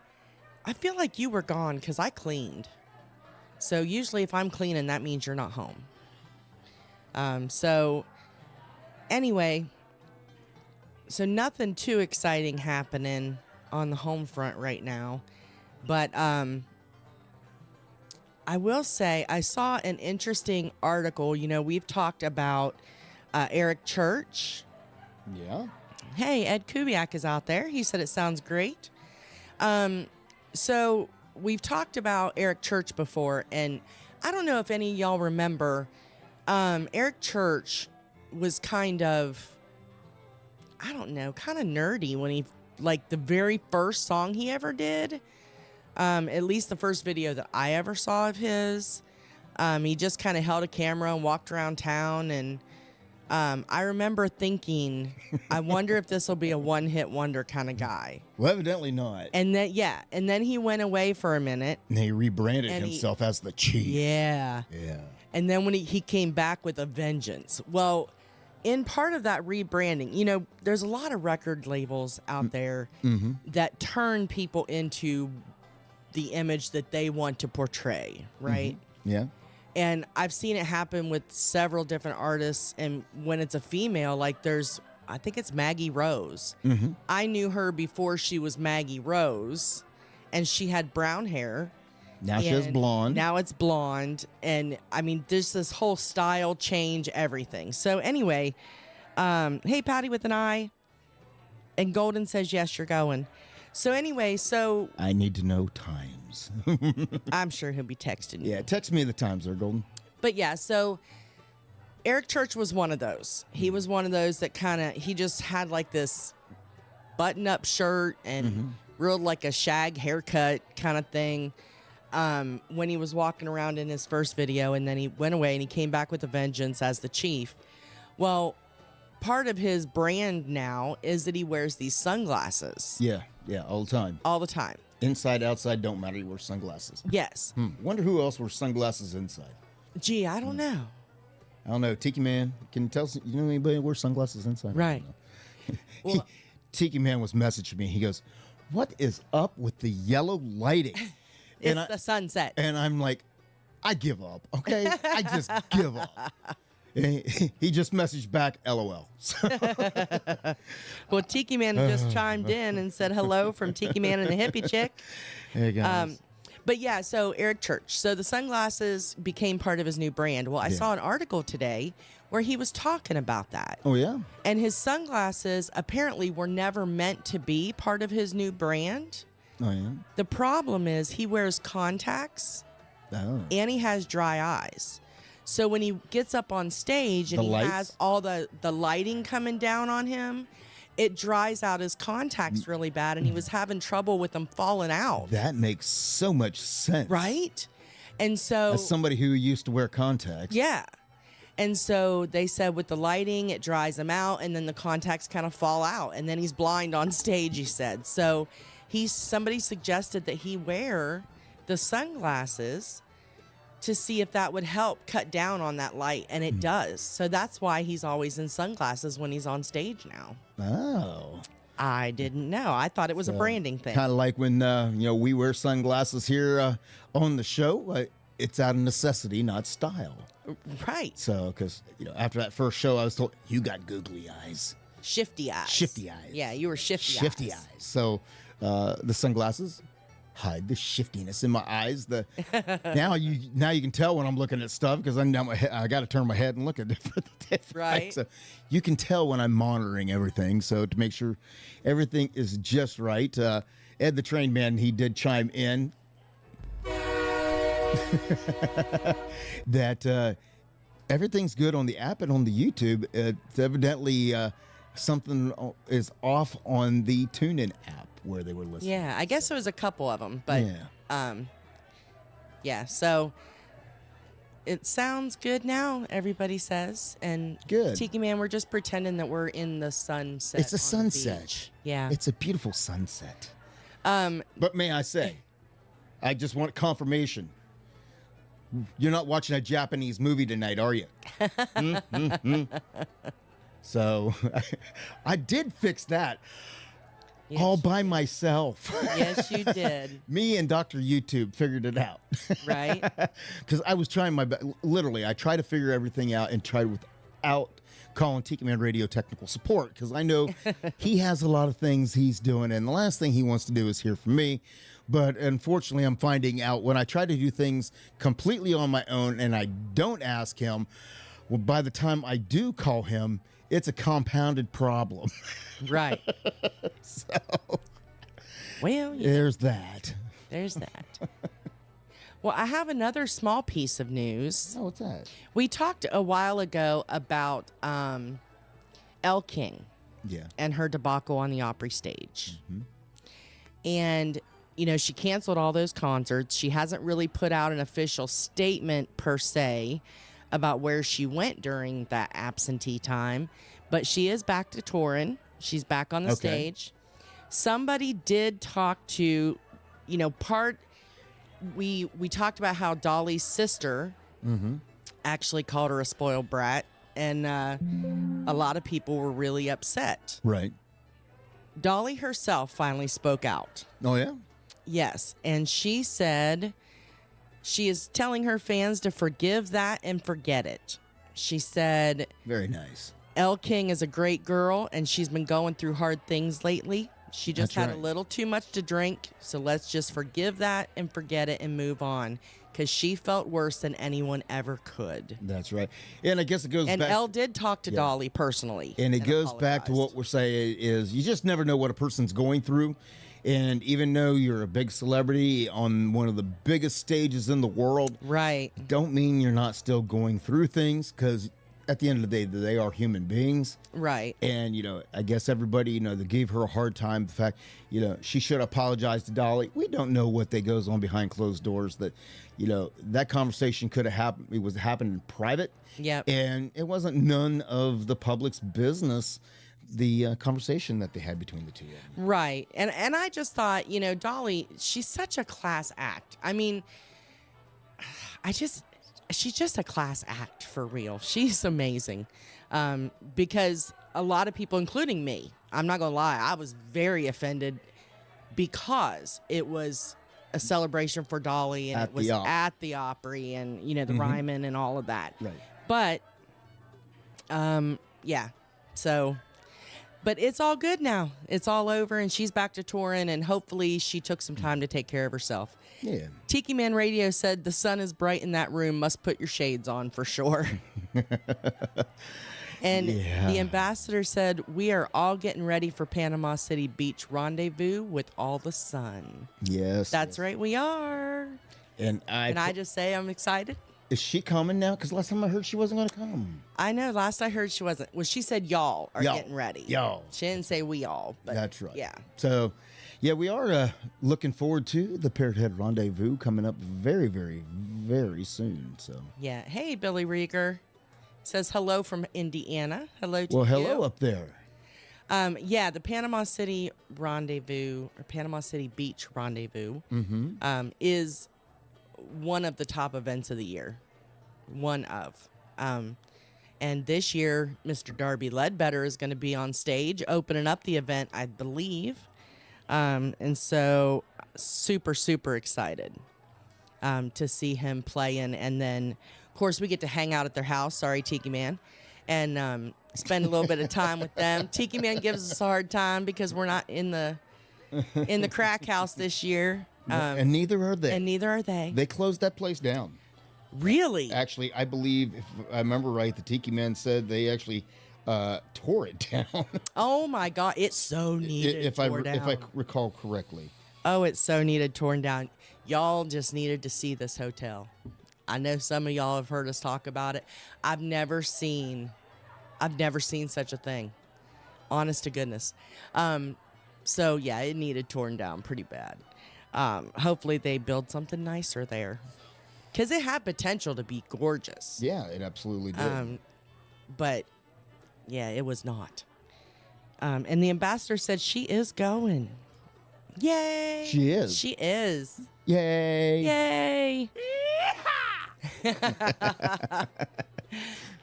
I feel like you were gone because I cleaned. So usually if I'm cleaning, that means you're not home. So anyway, so nothing too exciting happening on the home front right now. But I will say I saw an interesting article. You know, we've talked about Eric Church. Yeah. Hey, Ed Kubiak is out there. He said it sounds great. So we've talked about Eric Church before, and I don't know if any of y'all remember, Eric Church was kind of, I don't know, kind of nerdy when he, like the very first song he ever did, at least the first video that I ever saw of his, he just kind of held a camera and walked around town, and I remember thinking, I wonder if this will be a one-hit wonder kind of guy. Well, evidently not. And then he went away for a minute. And he rebranded himself as the Chief. Yeah. Yeah. And then when he came back with a vengeance. Well, in part of that rebranding, you know, there's a lot of record labels out there that turn people into the image that they want to portray, right? Yeah. And I've seen it happen with several different artists. And when it's a female, like I think it's Maggie Rose. I knew her before she was Maggie Rose, and she had brown hair. Now she has blonde. Now it's blonde. And I mean, there's this whole style change, everything. So anyway, hey, Patty with an I. And Golden says, yes, you're going. So anyway, I need to know times. I'm sure he'll be texting you. Yeah, text me the times there, Golden. But yeah, so Eric Church was one of those. He was one of those that he just had like this button-up shirt and real like a shag haircut kind of thing when he was walking around in his first video, and then he went away and he came back with a vengeance as the Chief. Well, part of his brand now is that he wears these sunglasses. Yeah, all the time. All the time. Inside, outside, don't matter. He wears sunglasses. Yes. Wonder who else wears sunglasses inside. Gee, I don't know. I don't know. Tiki Man, can you tell us, you know anybody who wears sunglasses inside? Right. Well, Tiki Man was messaging me. He goes, what is up with the yellow lighting? It's the sunset. And I'm like, I give up, okay? I just give up. And he just messaged back, LOL. Well, Tiki Man just chimed in and said hello from Tiki Man and the Hippie Chick. Hey, guys. But yeah, so Eric Church. So the sunglasses became part of his new brand. Well, I saw an article today where he was talking about that. Oh, yeah? And his sunglasses apparently were never meant to be part of his new brand. Oh, yeah? The problem is he wears contacts and he has dry eyes. So when he gets up on stage and has all the lighting coming down on him, it dries out his contacts really bad, and he was having trouble with them falling out. That makes so much sense. Right? And so... as somebody who used to wear contacts. Yeah. And so they said with the lighting, it dries him out, and then the contacts kind of fall out, and then he's blind on stage, he said. So somebody suggested that he wear the sunglasses to see if that would help cut down on that light, and it does. So that's why he's always in sunglasses when he's on stage now. Oh. I didn't know. I thought it was a branding thing. Kind of like when we wear sunglasses here on the show. It's out of necessity, not style. Right. So, because after that first show, I was told, you got googly eyes. Shifty eyes. Shifty eyes. Yeah, you were shifty eyes. So the sunglasses hide the shiftiness in my eyes. Now you can tell when I'm looking at stuff because I got to turn my head and look at different right. So you can tell when I'm monitoring everything. So to make sure everything is just right. Ed the Train Man, he did chime in that everything's good on the app and on the YouTube. It's evidently something is off on the TuneIn app where they were listening. Yeah, I guess there was a couple of them, but so it sounds good now, everybody says. And good. Tiki Man, we're just pretending that we're in the sunset. It's a sunset. Yeah. It's a beautiful sunset. But may I say, I just want confirmation. You're not watching a Japanese movie tonight, are you? So I did fix that. Yes, all you by myself. Yes, you did. Me and Dr. YouTube figured it out. Right? Because I was trying my best. Literally, I tried to figure everything out and tried without calling Tiki Man Radio technical support, because I know he has a lot of things he's doing, and the last thing he wants to do is hear from me. But unfortunately, I'm finding out when I try to do things completely on my own and I don't ask him, well, by the time I do call him, it's a compounded problem. Right. So, Well, yeah, there's that. there's that. Well, I have another small piece of news. Oh, what's that? We talked a while ago about Elle King Yeah. and her debacle on the Opry stage. And, you know, she canceled all those concerts. She hasn't really put out an official statement per se about where she went during that absentee time, but she is back to touring. She's back on the stage. Somebody did talk to, you know, we talked about how Dolly's sister actually called her a spoiled brat, and a lot of people were really upset. Right. Dolly herself finally spoke out. Oh, yeah? Yes, and she said she is telling her fans to forgive that and forget it. She said, Very nice. Elle King is a great girl, and she's been going through hard things lately. She just That's had right. a little too much to drink, so let's just forgive that and forget it and move on, because she felt worse than anyone ever could. That's right. And I guess it goes And back. Elle did talk to Dolly personally. And it goes back to apologized. what we're saying is you just never know what a person's going through. And even though you're a big celebrity on one of the biggest stages in the world, Right. don't mean you're not still going through things, because at the end of the day, they are human beings. Right. And, you know, I guess everybody, you know, they gave her a hard time. The fact, you know, she should apologize to Dolly. We don't know what that goes on behind closed doors. That, you know, that conversation could have happened. It was happening in private. Yep. And it wasn't none of the public's business, the conversation that they had between the two of them. Right. And I just thought, you know, Dolly, she's such a class act. I mean, she's just a class act for real. She's amazing. Because a lot of people, including me, I'm not going to lie, I was very offended because it was a celebration for Dolly and At it was the Op. at the Opry and, you know, the Ryman and all of that. Right. But, yeah. So, but it's all good now. It's all over and she's back to touring, and hopefully she took some time to take care of herself. Yeah. Tiki Man Radio said the sun is bright in that room. Must put your shades on for sure. And Yeah. the ambassador said, we are all getting ready for Panama City Beach rendezvous with all the sun. Yes. That's right, we are. And I just say I'm excited? is she coming now? Because last time I heard she wasn't going to come. I know. Last I heard she wasn't. Well, she said y'all are Y'all. getting ready. Y'all. She didn't say we all. But That's right. Yeah. So, yeah, we are looking forward to the Parrot Head Rendezvous coming up very, very, very soon. So, Yeah. Hey, Billy Rieger says hello from Indiana. Hello to well, you. hello up there. Yeah, the Panama City Rendezvous or Panama City Beach Rendezvous is one of the top events of the year. One of. And this year, Mr. Darby Ledbetter is going to be on stage opening up the event, I believe. And so super, super excited to see him playing. And then, of course, we get to hang out at their house. Sorry, Tiki Man. And spend a little bit of time with them. Tiki Man gives us a hard time because we're not in the crack house this year. And neither are they. And neither are they. They closed that place down. Really? Actually, I believe, if I remember right, the Tiki Man said they actually tore it down. Oh my God! It's so needed. if I recall correctly. Oh, it's so needed torn down. Y'all just needed to see this hotel. I know some of y'all have heard us talk about it. I've never seen such a thing. Honest to goodness. So yeah, it needed torn down pretty bad. Hopefully they build something nicer there, because it had potential to be gorgeous. Yeah, it absolutely did. But yeah, it was not. And the ambassador said she is going. Yay! She is. She is. Yay! Yay!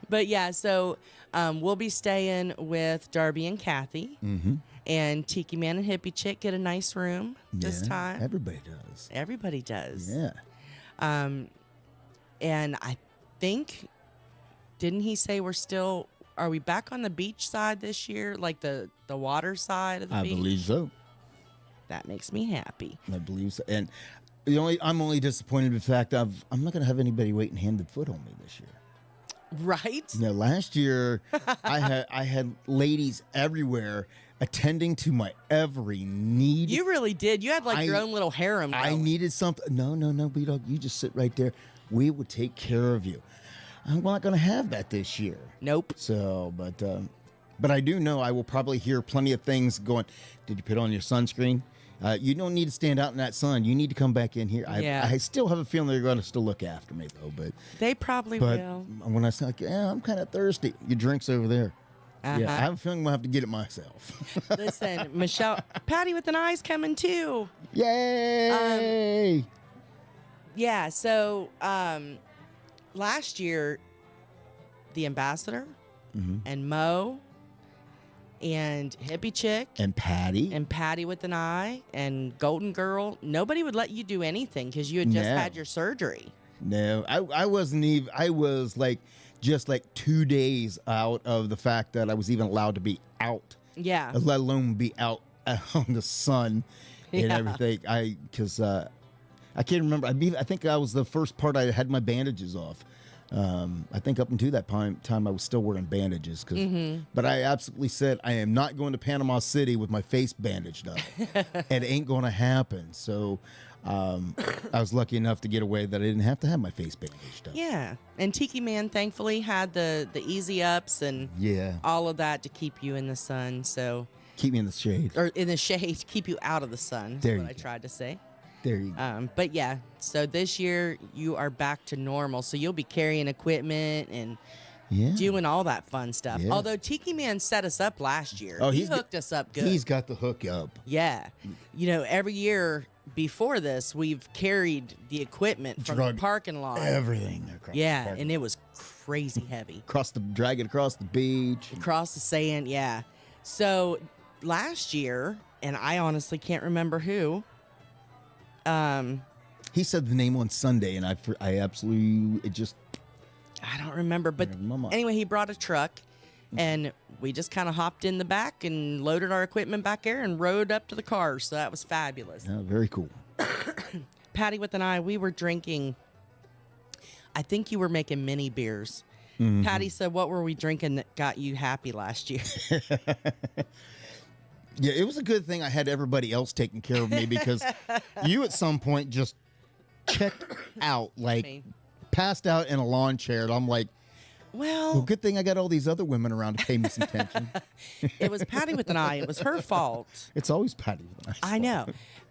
But yeah, so we'll be staying with Darby and Kathy. And Tiki Man and Hippie Chick get a nice room this Yeah, time. Everybody does. Everybody does. Yeah. And I think, didn't he say are we back on the beach side this year? Like the water side of the beach? I believe so. That makes me happy. I believe so. And I'm only disappointed with the fact I'm not going to have anybody waiting hand-and-foot on me this year. Right? Last year I had ladies everywhere attending to my every need. You really did. You had like your own little harem. I going. needed something. No, B-Dawg, you just sit right there. We will take care of you. I'm not going to have that this year. Nope. So, but I do know I will probably hear plenty of things going, did you put on your sunscreen? You don't need to stand out in that sun. You need to come back in here. Yeah. I still have a feeling they're going to still look after me, though. But they probably but will. when I say, like, yeah, I'm kind of thirsty. Your drink's over there. Uh-huh. Yeah, I have a feeling I'm going to have to get it myself. Listen, Michelle, Patty with an Eye's coming too. Yay! Yeah, so last year, the ambassador and Mo and Hippie Chick And Patty with an Eye and Golden Girl, nobody would let you do anything because you had just No. had your surgery. No, I wasn't even. I was like just like 2 days out of the fact that I was even allowed to be out. Yeah. Let alone be out on the sun and Yeah. everything. Because I can't remember. I think that was the first part I had my bandages off. I think up until that time I was still wearing bandages. But I absolutely said I am not going to Panama City with my face bandaged up. It ain't going to happen. So I was lucky enough to get away that I didn't have to have my face bandaged up. Yeah. And Tiki Man thankfully had the easy ups and Yeah. all of that to keep you in the sun. So, Keep me in the shade. or in the shade, keep you out of the sun. There That's you what I go. tried to say. There you go. But yeah, so this year you are back to normal. So you'll be carrying equipment and Yeah. doing all that fun stuff. Yeah. Although Tiki Man set us up last year. Oh, he he's hooked us up good. He's got the hook up. Yeah. You know, every year before this, we've carried the equipment from the Drug parking lot. Everything across Yeah, the park. and it was crazy heavy. drag it across the beach. Across the sand, yeah. So last year, and I honestly can't remember who, He said the name on Sunday, and I absolutely I don't remember, but Never mind. anyway, he brought a truck, and we just kind of hopped in the back and loaded our equipment back there and rode up to the car. So that was fabulous. yeah, very cool. Patty with an Eye, we were drinking. I think you were making mini beers. Mm-hmm. Patty said, "What were we drinking that got you happy last year?" Yeah, it was a good thing I had everybody else taking care of me because you at some point just checked out, like Me. passed out in a lawn chair. And I'm like, well, Well, good thing I got all these other women around to pay me some attention. it was Patty with an Eye. It was her fault. It's always Patty. with a nice I know,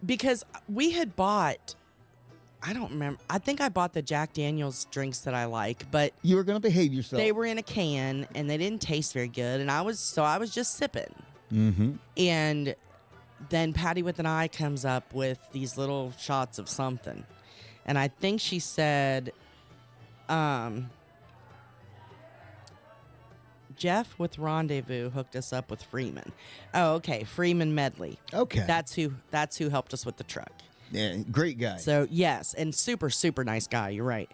because we had bought. I don't remember. I think I bought the Jack Daniel's drinks that I like, but You were going to behave yourself. they were in a can and they didn't taste very good. And I was just sipping. Mm-hmm. And then Patty with an Eye comes up with these little shots of something. And I think she said, Jeff with Rendezvous hooked us up with Freeman. Oh, okay. Freeman Medley. Okay. That's who helped us with the truck. Yeah, great guy. So yes, and super, super nice guy. You're right.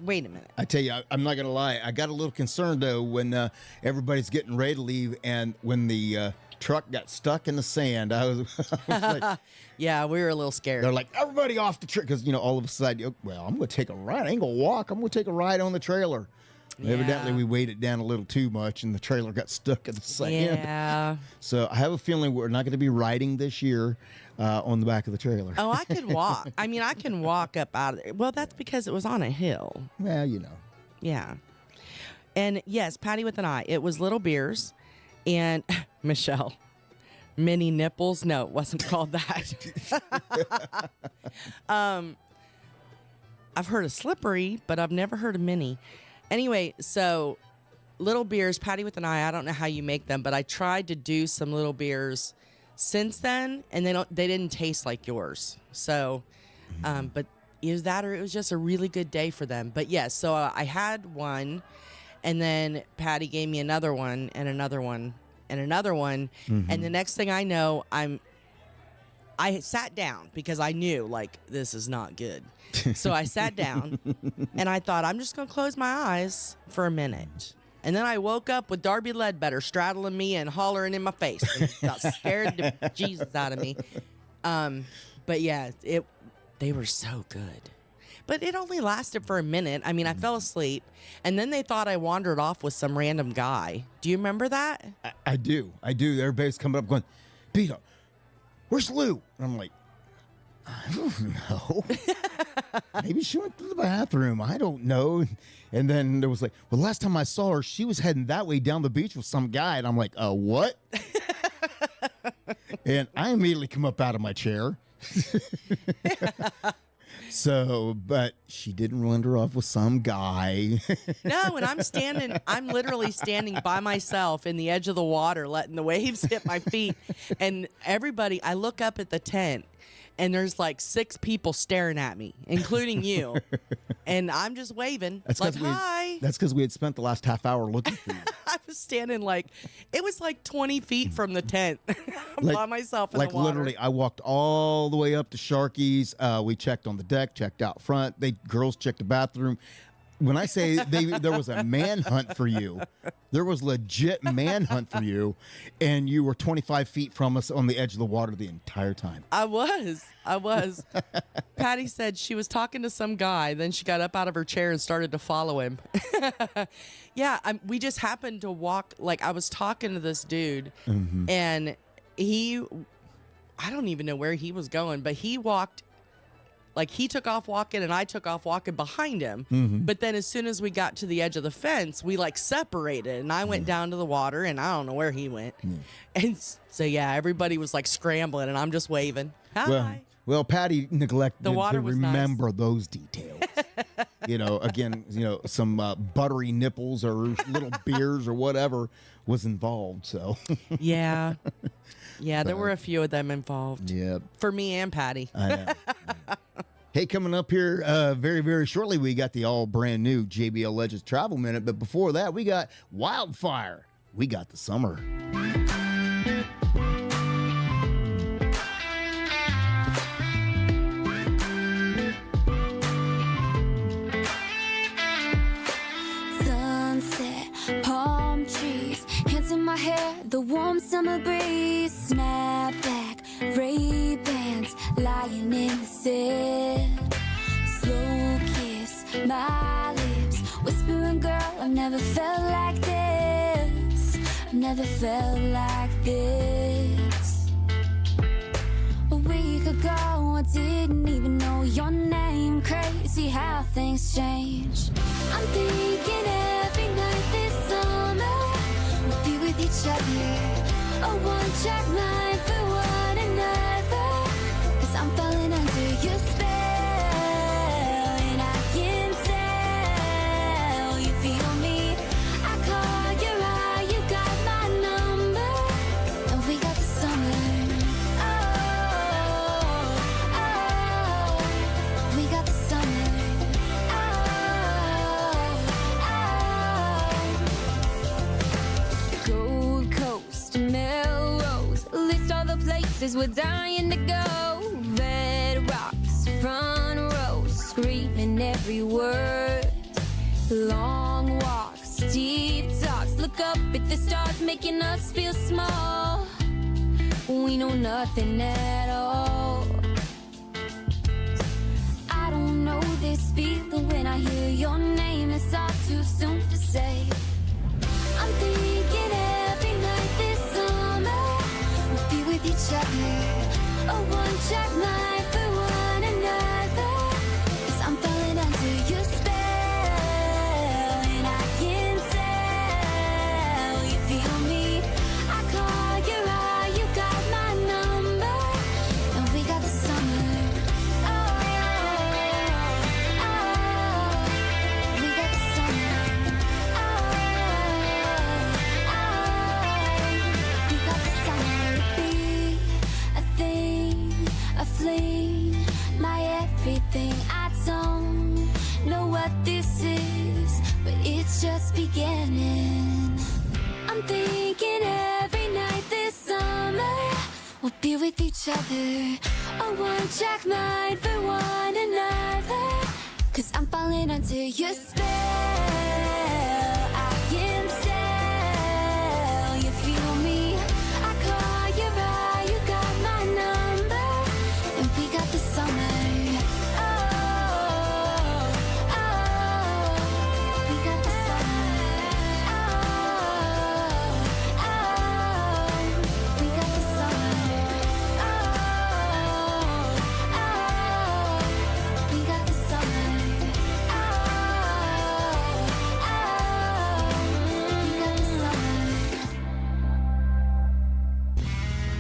Wait a minute. I tell you, I'm not going to lie. I got a little concerned, though, when everybody's getting ready to leave and when the truck got stuck in the sand. I was like, Yeah, we were a little scared. they're like, everybody off the truck. Because, all of a sudden, well, I'm going to take a ride. I ain't going to walk. I'm going to take a ride on the trailer. Evidently, Yeah. we weighed it down a little too much, and the trailer got stuck in the sand. Yeah. So I have a feeling we're not going to be riding this year on the back of the trailer. Oh, I could walk. I mean, I can walk up out of there. Well, that's because it was on a hill. Well, Yeah. And yes, Patty with an Eye. It was little beers. And Michelle, mini nipples. No, it wasn't called that. I've heard of slippery, but I've never heard of mini. Anyway, so little beers, Patty with an Eye. I don't know how you make them, but I tried to do some little beers since then, and they didn't taste like yours. So, but either that or it was just a really good day for them. But yes, so I had one, and then Patty gave me another one and another one, and another one. And the next thing I know, I sat down because I knew, like, this is not good. So I sat down, and I thought, I'm just going to close my eyes for a minute. And then I woke up with Darby Ledbetter straddling me and hollering in my face. And got scared the Jesus out of me. But yeah, they were so good. But it only lasted for a minute. I mean, I fell asleep, and then they thought I wandered off with some random guy. Do you remember that? I do. Everybody's coming up going, B-Dawg, where's Lou? And I'm like, I don't know. Maybe she went to the bathroom. I don't know. And then there was like, well, last time I saw her, she was heading that way down the beach with some guy. And I'm like, what? And I immediately come up out of my chair. So, but she didn't run her off with some guy. No, and I'm literally standing by myself in the edge of the water, letting the waves hit my feet. And everybody, I look up at the tent, and there's like 6 people staring at me, including you. And I'm just waving. That's like, hi. That's because we had spent the last half hour looking for you. I was standing it was like 20 feet from the tent by myself in the water. Literally, I walked all the way up to Sharky's. We checked on the deck, checked out front. Girls checked the bathroom. When I say there was a manhunt for you, there was legit manhunt for you, and you were 25 feet from us on the edge of the water the entire time. I was. Patty said she was talking to some guy, then she got up out of her chair and started to follow him. Yeah, we just happened to walk, like I was talking to this dude, and I don't even know where he was going, but he walked. Like, he took off walking, and I took off walking behind him. But then as soon as we got to the edge of the fence, we, like, separated. And I went down to the water, and I don't know where he went. And so, yeah, everybody was, like, scrambling, and I'm just waving. Hi. Well, Patty neglected The water to was remember those details. Again, some buttery nipples or little beers or whatever was involved. So, Yeah. Yeah, there were a few of them involved. Yeah. For me and Patty. I know. Hey, coming up here very, very shortly, we got the all brand new JBL Legends Travel Minute. But before that, we got Wildfire. We got the summer. Sunset, palm trees, hands in my hair, the warm summer breeze, snapback, Ray-Bans, lying in the sand, slow kiss, my lips, whispering, girl, I've never felt like this, I've never felt like this. A week ago, I didn't even know your name, crazy how things change. I'm thinking every night this summer we'll be with each other, a one-track mind for one another, 'cause I'm falling under your spell, and I can tell you feel me. I call your eye, you got my number, and we got the summer. Oh, we got the summer. Gold Coast, Melrose, list all the places we're dying to go. Red rocks, front row, screaming every word. Long walks, deep talks, look up at the stars, making us feel small. We know nothing at all. I don't know this feeling when I hear your name, it's all too soon to say. I'm thinking every night this summer we'll be with each other, a one-track mind for one another, 'cause I'm falling under your spell, and I can tell you feel me. I call your eye, you got my number, and we got the summer. Oh, we got the summer. here with each other. A one-track mind for one another. Cause I'm falling under your spell. I can tell you feel me. I call you right, you got my number. And we got the summer. Oh, oh, we got the summer. Oh, oh, we got the summer. Oh, oh, we got the summer.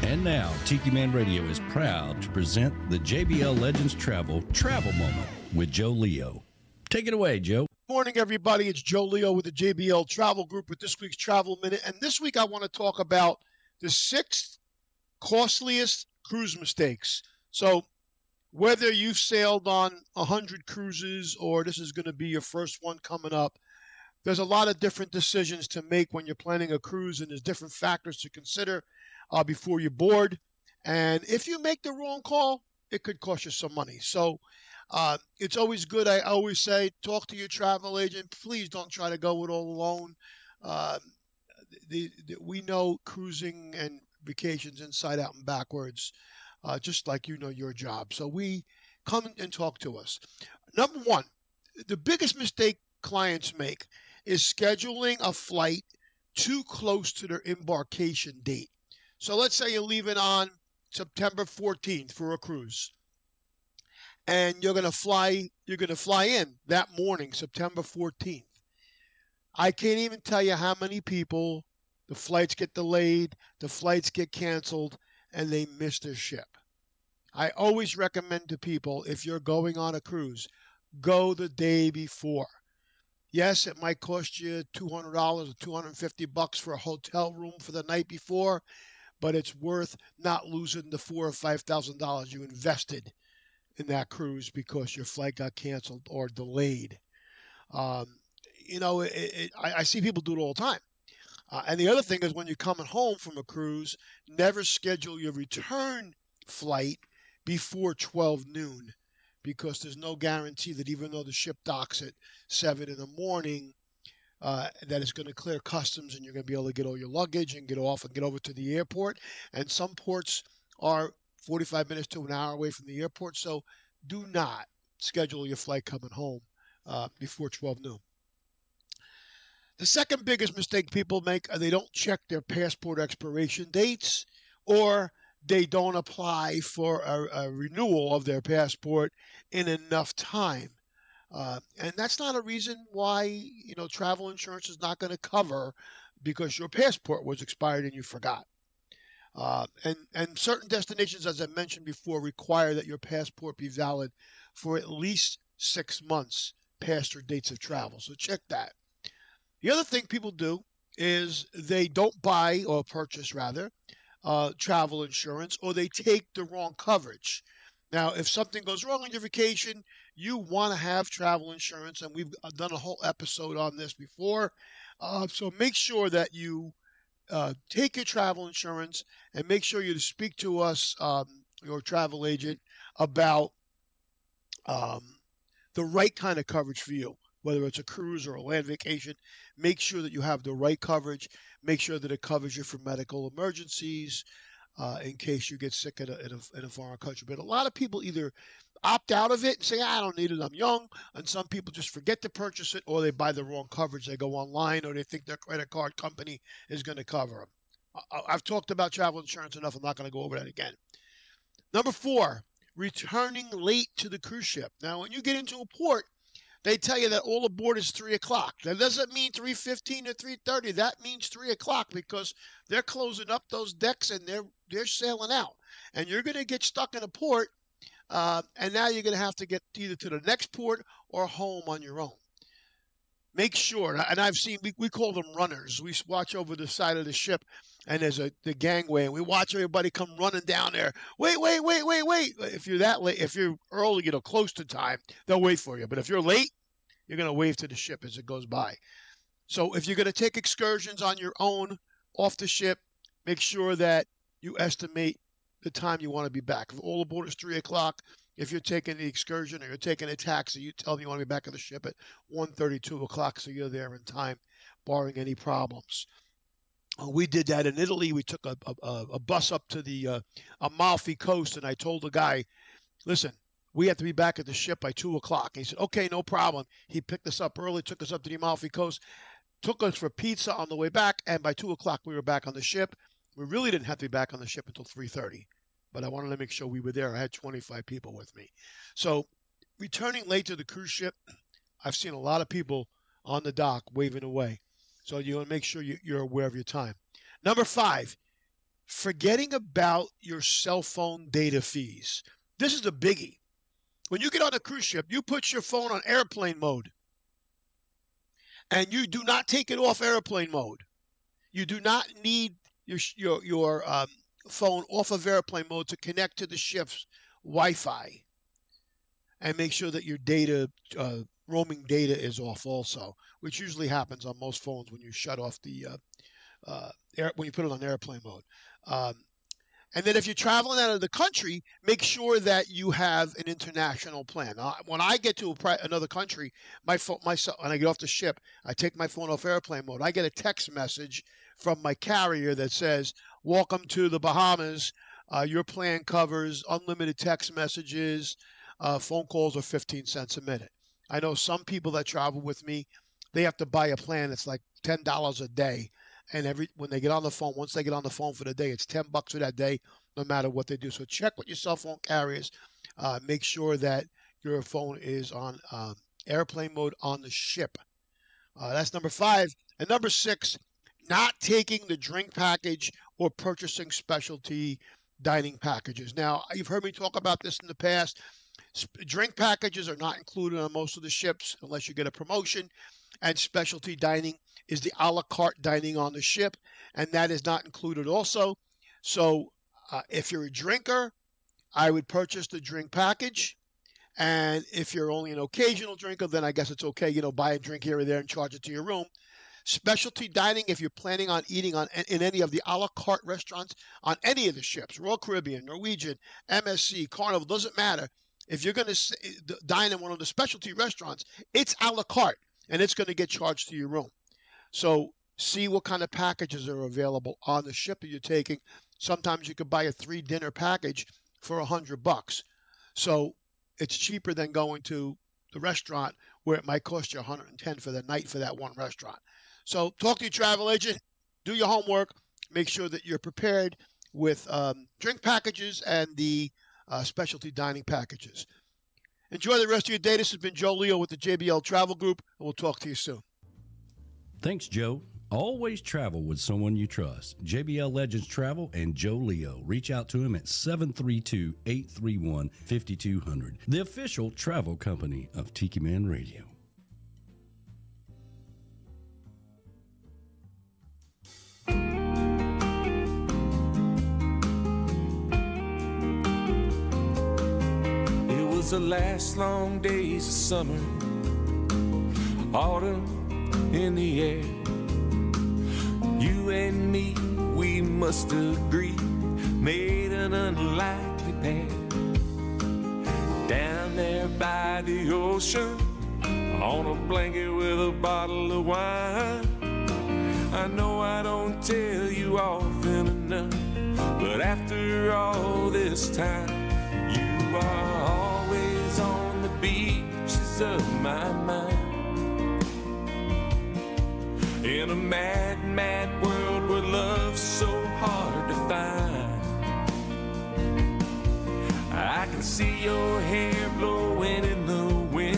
And now, Tiki Man Radio is proud to present the JBL Legends Travel Moment with Joe Leo. Take it away, Joe. Morning, everybody. It's Joe Leo with the JBL Travel Group with this week's Travel Minute. And this week I want to talk about the 6 costliest cruise mistakes. So whether you've sailed on 100 cruises or this is going to be your first one coming up, there's a lot of different decisions to make when you're planning a cruise, and there's different factors to consider before you board. And if you make the wrong call, it could cost you some money. So it's always good. I always say, talk to your travel agent. Please don't try to go it all alone. We know cruising and vacations inside out and backwards, just like you know your job. So come and talk to us. Number one, the biggest mistake clients make is scheduling a flight too close to their embarkation date. So let's say you're leaving on September 14th for a cruise, and you're going to fly in that morning, September 14th. I can't even tell you how many people, the flights get delayed, the flights get canceled, and they miss their ship. I always recommend to people, if you're going on a cruise, go the day before. Yes, it might cost you $200 or $250 for a hotel room for the night before, but it's worth not losing the $4,000 or $5,000 you invested in that cruise because your flight got canceled or delayed. I see people do it all the time. And the other thing is, when you're coming home from a cruise, never schedule your return flight before 12 noon, because there's no guarantee that even though the ship docks at 7 in the morning, that it's going to clear customs and you're going to be able to get all your luggage and get off and get over to the airport. And some ports are 45 minutes to an hour away from the airport. So do not schedule your flight coming home before 12 noon. The second biggest mistake people make are they don't check their passport expiration dates, or they don't apply for a renewal of their passport in enough time. And that's not a reason why, travel insurance is not going to cover because your passport was expired and you forgot. And certain destinations, as I mentioned before, require that your passport be valid for at least 6 months past your dates of travel. So check that. The other thing people do is they don't buy, or purchase rather, travel insurance, or they take the wrong coverage. Now, if something goes wrong on your vacation, you want to have travel insurance, and we've done a whole episode on this before. So make sure that you take your travel insurance, and make sure you speak to us, your travel agent, about the right kind of coverage for you, whether it's a cruise or a land vacation. Make sure that you have the right coverage. Make sure that it covers you for medical emergencies, in case you get sick in a foreign country. But a lot of people either opt out of it and say, I don't need it, I'm young. And some people just forget to purchase it, or they buy the wrong coverage. They go online, or they think their credit card company is going to cover them. I've talked about travel insurance enough. I'm not going to go over that again. Number 4, returning late to the cruise ship. Now, when you get into a port, they tell you that all aboard is 3 o'clock. That doesn't mean 3:15 or 3:30. That means 3 o'clock, because they're closing up those decks and they're sailing out. And you're going to get stuck in a port, and now you're going to have to get either to the next port or home on your own. Make sure, and I've seen, we call them runners. We watch over the side of the ship, and there's the gangway, and we watch everybody come running down there. Wait. If you're that late, if you're early, close to time, they'll wait for you. But if you're late, you're going to wave to the ship as it goes by. So if you're going to take excursions on your own off the ship, make sure that you estimate the time you want to be back. If all aboard is 3 o'clock, if you're taking the excursion or you're taking a taxi, you tell them you want to be back at the ship at 1:30, 2 o'clock, so you're there in time, barring any problems. We did that in Italy. We took a bus up to the Amalfi Coast, and I told the guy, listen, we have to be back at the ship by 2 o'clock. And he said, okay, no problem. He picked us up early, took us up to the Amalfi Coast, took us for pizza on the way back, and by 2 o'clock we were back on the ship. We really didn't have to be back on the ship until 3:30, but I wanted to make sure we were there. I had 25 people with me. So returning late to the cruise ship, I've seen a lot of people on the dock waving away. So you want to make sure you're aware of your time. Number 5, forgetting about your cell phone data fees. This is the biggie. When you get on a cruise ship, you put your phone on airplane mode. And you do not take it off airplane mode. You do not need your phone off of airplane mode to connect to the ship's Wi-Fi. And make sure that your data, roaming data is off also, which usually happens on most phones when you shut off the when you put it on airplane mode. And then if you're traveling out of the country, make sure that you have an international plan. When I get to another country, when I get off the ship, I take my phone off airplane mode. I get a text message from my carrier that says, welcome to the Bahamas. Your plan covers unlimited text messages. Phone calls are 15 cents a minute. I know some people that travel with me, they have to buy a plan that's like $10 a day. And when they get on the phone, once they get on the phone for the day, it's $10 for that day, no matter what they do. So check with your cell phone carriers. Make sure that your phone is on airplane mode on the ship. That's number 5. And number 6, not taking the drink package or purchasing specialty dining packages. Now, you've heard me talk about this in the past. Drink packages are not included on most of the ships unless you get a promotion. And specialty dining is the a la carte dining on the ship, and that is not included also. So if you're a drinker, I would purchase the drink package. And if you're only an occasional drinker, then I guess it's okay, buy a drink here or there and charge it to your room. Specialty dining, if you're planning on eating in any of the a la carte restaurants on any of the ships, Royal Caribbean, Norwegian, MSC, Carnival, doesn't matter. If you're going to dine in one of the specialty restaurants, it's a la carte, and it's going to get charged to your room. So see what kind of packages are available on the ship that you're taking. Sometimes you could buy a 3-dinner package for $100. So it's cheaper than going to the restaurant where it might cost you $110 for the night for that one restaurant. So talk to your travel agent, do your homework, make sure that you're prepared with drink packages and the specialty dining packages. Enjoy the rest of your day. This has been Joe Leo with the JBL Travel Group, and we'll talk to you soon. Thanks, Joe. Always travel with someone you trust. JBL Legends Travel and Joe Leo. Reach out to him at 732-831-5200. The official travel company of Tiki Man Radio. It was the last long days of summer, autumn in the air. You and me, we must agree, made an unlikely pair. Down there by the ocean, on a blanket with a bottle of wine. I know I don't tell you often enough, but after all this time, you are always on the beaches of my mind. In a mad, mad world where love's so hard to find, I can see your hair blowing in the wind,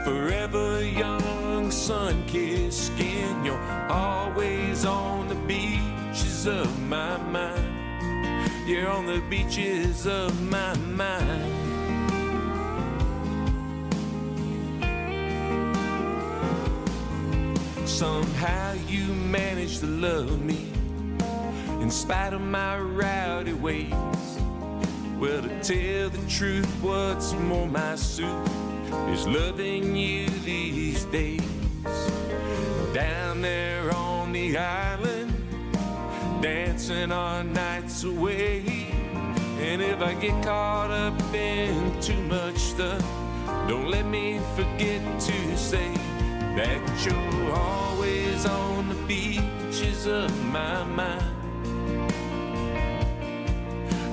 forever young, sun-kissed skin. You're always on the beaches of my mind. You're on the beaches of my mind. Somehow you managed to love me in spite of my rowdy ways. Well, to tell the truth, what's more my suit is loving you these days. Down there on the island, dancing our nights away, And if I get caught up in too much stuff, don't let me forget to say that you're always on the beaches of my mind.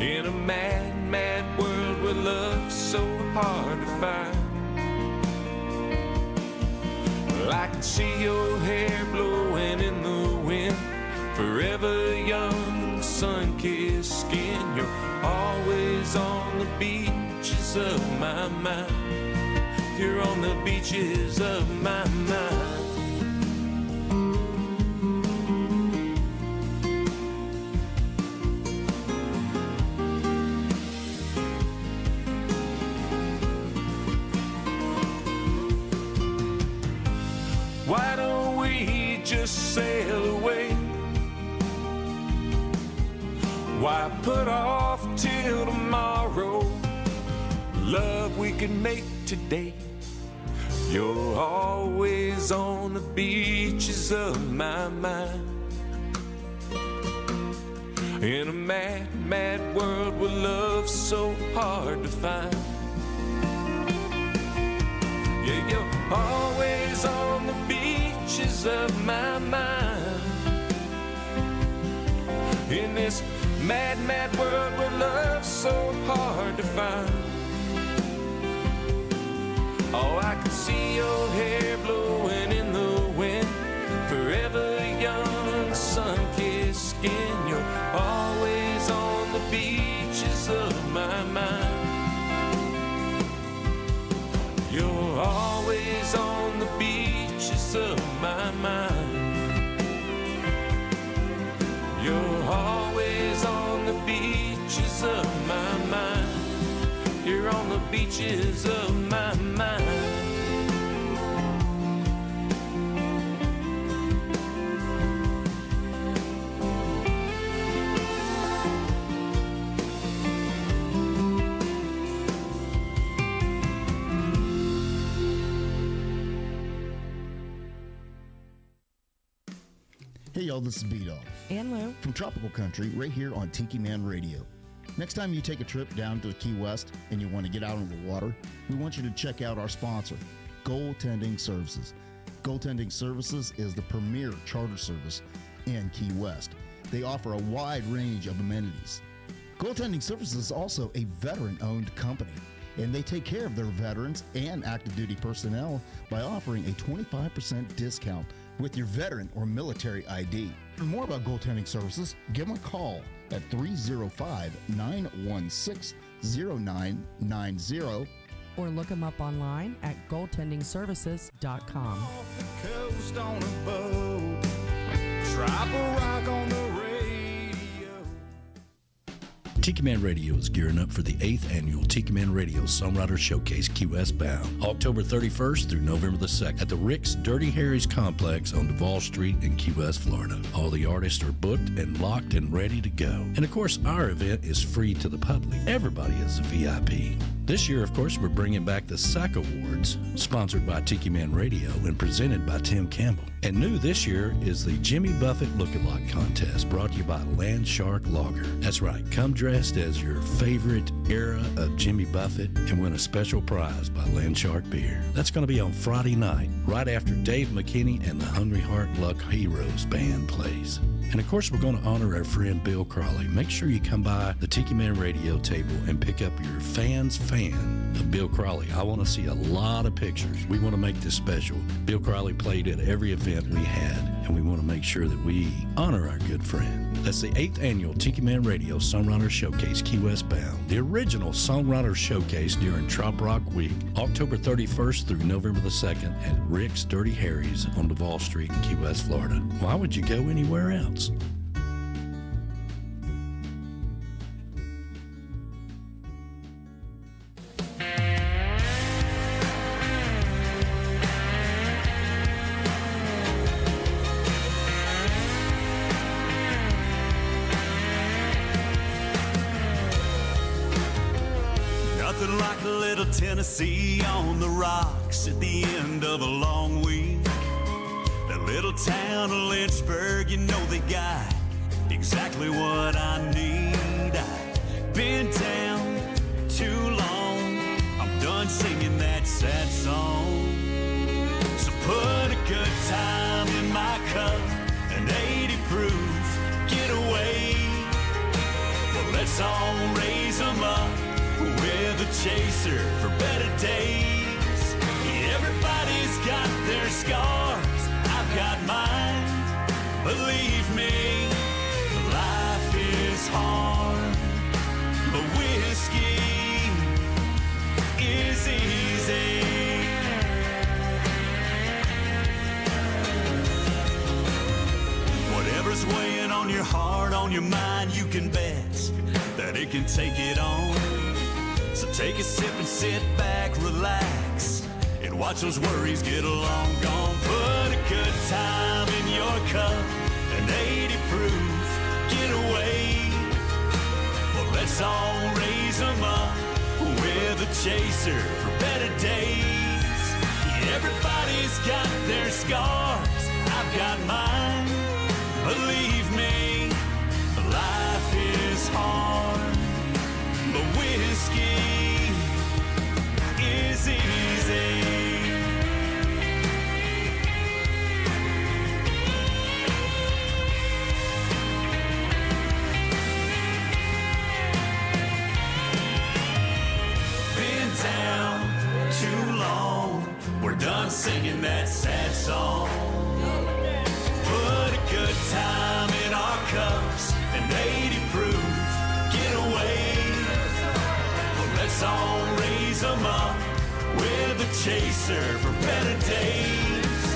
In a mad, mad world where love's so hard to find. Well, I can see your hair blowing in the wind, forever young, sun-kissed skin. You're always on the beaches of my mind. You're on the beaches of my mind. Why don't we just sail away? Why put off till tomorrow love we can make today? You're always on the beaches of my mind. In a mad, mad world where love's so hard to find. Yeah, you're always on the beaches of my mind. In this mad, mad world where love's so hard to find. Oh, I can see your hair blowing in the wind, forever young, sun-kissed skin. You're always on the beaches of my mind. You're always on the beaches of my mind. You're always on the beaches of my mind. You're on the beaches of my mind. Hey y'all, this is B-Dawg And Lou. from Tropical Country right here on Tiki Man Radio. Next time you take a trip down to Key West and you want to get out on the water, we want you to check out our sponsor, Goaltending Services. Goaltending Services is the premier charter service in Key West. They offer a wide range of amenities. Goaltending Services is also a veteran-owned company, and they take care of their veterans and active duty personnel by offering a 25% discount with your veteran or military ID. For more about Goaltending Services, give them a call at 305-916-0990 or look them up online at goaltendingservices.com. Off the coast on a boat, drop a rock on the radio. Tiki Man Radio is gearing up for the 8th annual Tiki Man Radio Songwriter Showcase Key West bound, October 31st through November the 2nd at the Rick's Dirty Harry's Complex on Duval Street in Key West, Florida. All the artists are booked and locked and ready to go. And of course, our event is free to the public. Everybody is a VIP. This year, of course, we're bringing back the SAC Awards, sponsored by Tiki Man Radio and presented by Tim Campbell. And new this year is the Jimmy Buffett Look-Alike Contest, brought to you by Land Shark Lager. That's right, come dressed as your favorite era of Jimmy Buffett and win a special prize by Land Shark Beer. That's going to be on Friday night, right after Dave McKinney and the Hungry Heart Luck Heroes band plays. And of course, we're going to honor our friend Bill Crawley. Make sure you come by the Tiki Man Radio table and pick up your fan's fan of Bill Crawley. I want to see a lot of pictures. We want to make this special. Bill Crawley played at every event we had, and we want to make sure that we honor our good friend. That's the 8th annual Tiki Man Radio Songwriter Showcase Key West bound. The original Songwriter Showcase during Trop Rock Week, October 31st through November the 2nd at Rick's Dirty Harry's on Duval Street in Key West, Florida. Why would you go anywhere else? Nothing like a little Tennessee on the rocks at the end of a long week. That little town of Lynchburg, you know they got exactly what I need. I Been down too long, I'm done singing that sad song. So put a good time in my cup, an 80 proof getaway. Well, let's all raise them up with a chaser for better days. Everybody's got their scars, I've got mine. Believe me, life is hard, but whiskey is easy. Whatever's weighing on your heart, on your mind, you can bet that it can take it on. So take a sip and sit back, relax, and watch those worries get long gone. Put a good time in your cup, an 80 proof getaway. Well, let's all raise them up with a chaser for better days. Everybody's got their scars, I've got mine. Believe me, life is hard, but whiskey is easy. Been down too long, we're done singing that sad song. Put a good time in our cups, an 80 proof getaway. Well, let's all raise them up with a chaser for better days.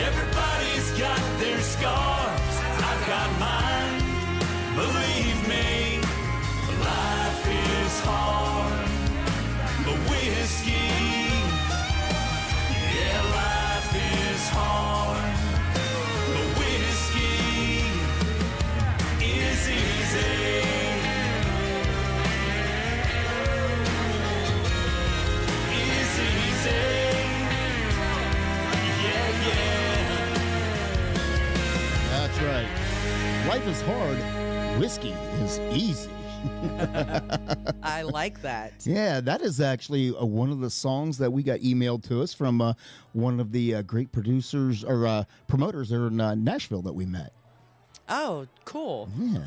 Everybody's got their scars, I've got mine. Believe me, life is hard, but whiskey, yeah, life is hard, but whiskey is easy. Is easy. Yeah, yeah. That's right. Life is hard. Whiskey is easy. I like that. Yeah, that is actually one of the songs that we got emailed to us from one of the great producers or promoters there in Nashville that we met. Oh, cool. Yeah.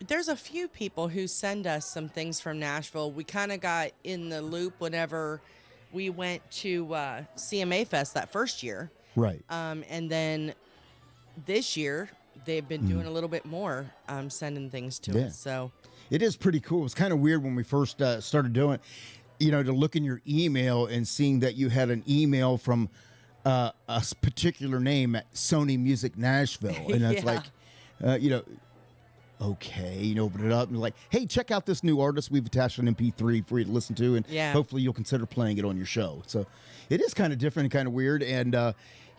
There's a few people who send us some things from Nashville. We kind of got in the loop whenever we went to CMA Fest that first year. Right. And then this year they've been doing a little bit more, sending things to us. So it is pretty cool. It's kind of weird when we first started doing it, to look in your email and seeing that you had an email from a particular name at Sony Music Nashville. And that's like, okay, open it up and like, hey, check out this new artist. We've attached an MP3 for you to listen to, and hopefully you'll consider playing it on your show. So it is kind of different and kind of weird. And,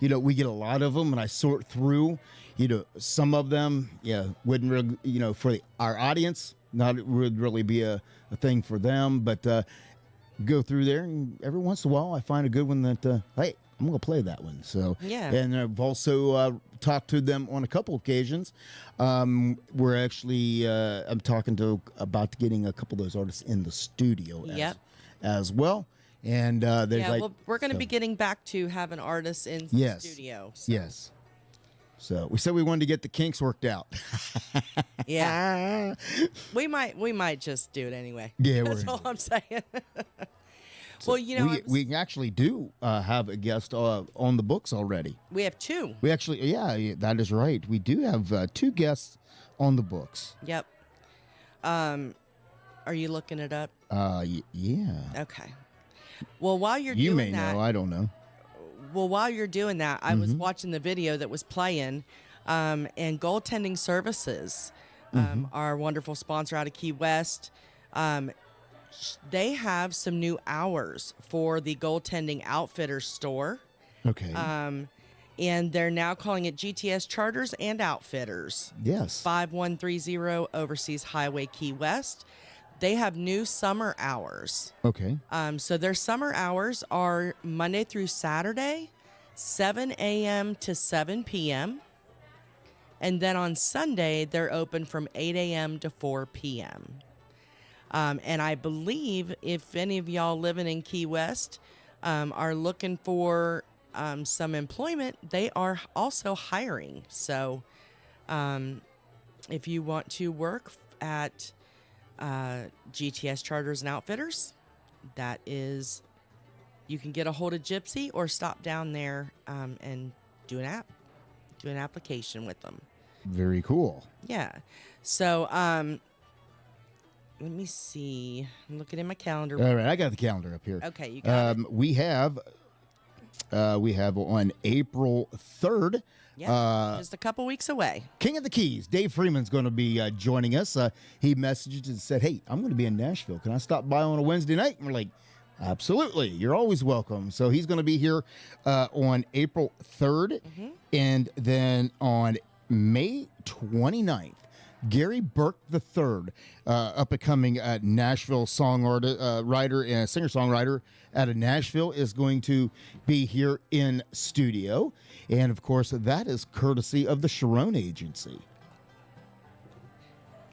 we get a lot of them, and I sort through, some of them, wouldn't really, for our audience, not would really be a thing for them, but go through there, and every once in a while I find a good one that, hey, I'm going to play that one. So, and I've also talked to them on a couple occasions. We're actually, I'm talking about getting a couple of those artists in the studio as well. And they're like, well, we're going to be getting back to having artists in the studio. So. Yes. So we said we wanted to get the kinks worked out. Yeah. we might just do it anyway. Yeah, that's all I'm saying. Well, we actually do have a guest on the books already. We have two. We actually, yeah, that is right. We do have two guests on the books. Yep. Are you looking it up? Yeah. Okay. Well, while you're doing you may that, know, I don't know. Well, while you're doing that, I was watching the video that was playing, and Goaltending Services, our wonderful sponsor out of Key West, they have some new hours for the Goaltending Outfitters store. Okay. And they're now calling it GTS Charters and Outfitters. Yes. 5130 Overseas Highway, Key West. They have new summer hours. Okay. So their summer hours are Monday through Saturday, 7 a.m. to 7 p.m. And then on Sunday, they're open from 8 a.m. to 4 p.m. And I believe if any of y'all living in Key West are looking for some employment, they are also hiring. So if you want to work at GTS Charters and Outfitters, that is, you can get a hold of Gypsy or stop down there and do an application with them. Very cool. Yeah. So let me see. I'm looking in my calendar. All right, I got the calendar up here. Okay, you got it. We have on April 3rd. Yeah, just a couple weeks away. King of the Keys, Dave Freeman's going to be joining us. He messaged and said, "Hey, I'm going to be in Nashville. Can I stop by on a Wednesday night?" And we're like, "Absolutely. You're always welcome." So he's going to be here on April 3rd. And then on May 29th, Gary Burke III, up-and-coming Nashville writer and singer-songwriter out of Nashville, is going to be here in studio. And, of course, that is courtesy of the Sharon Agency.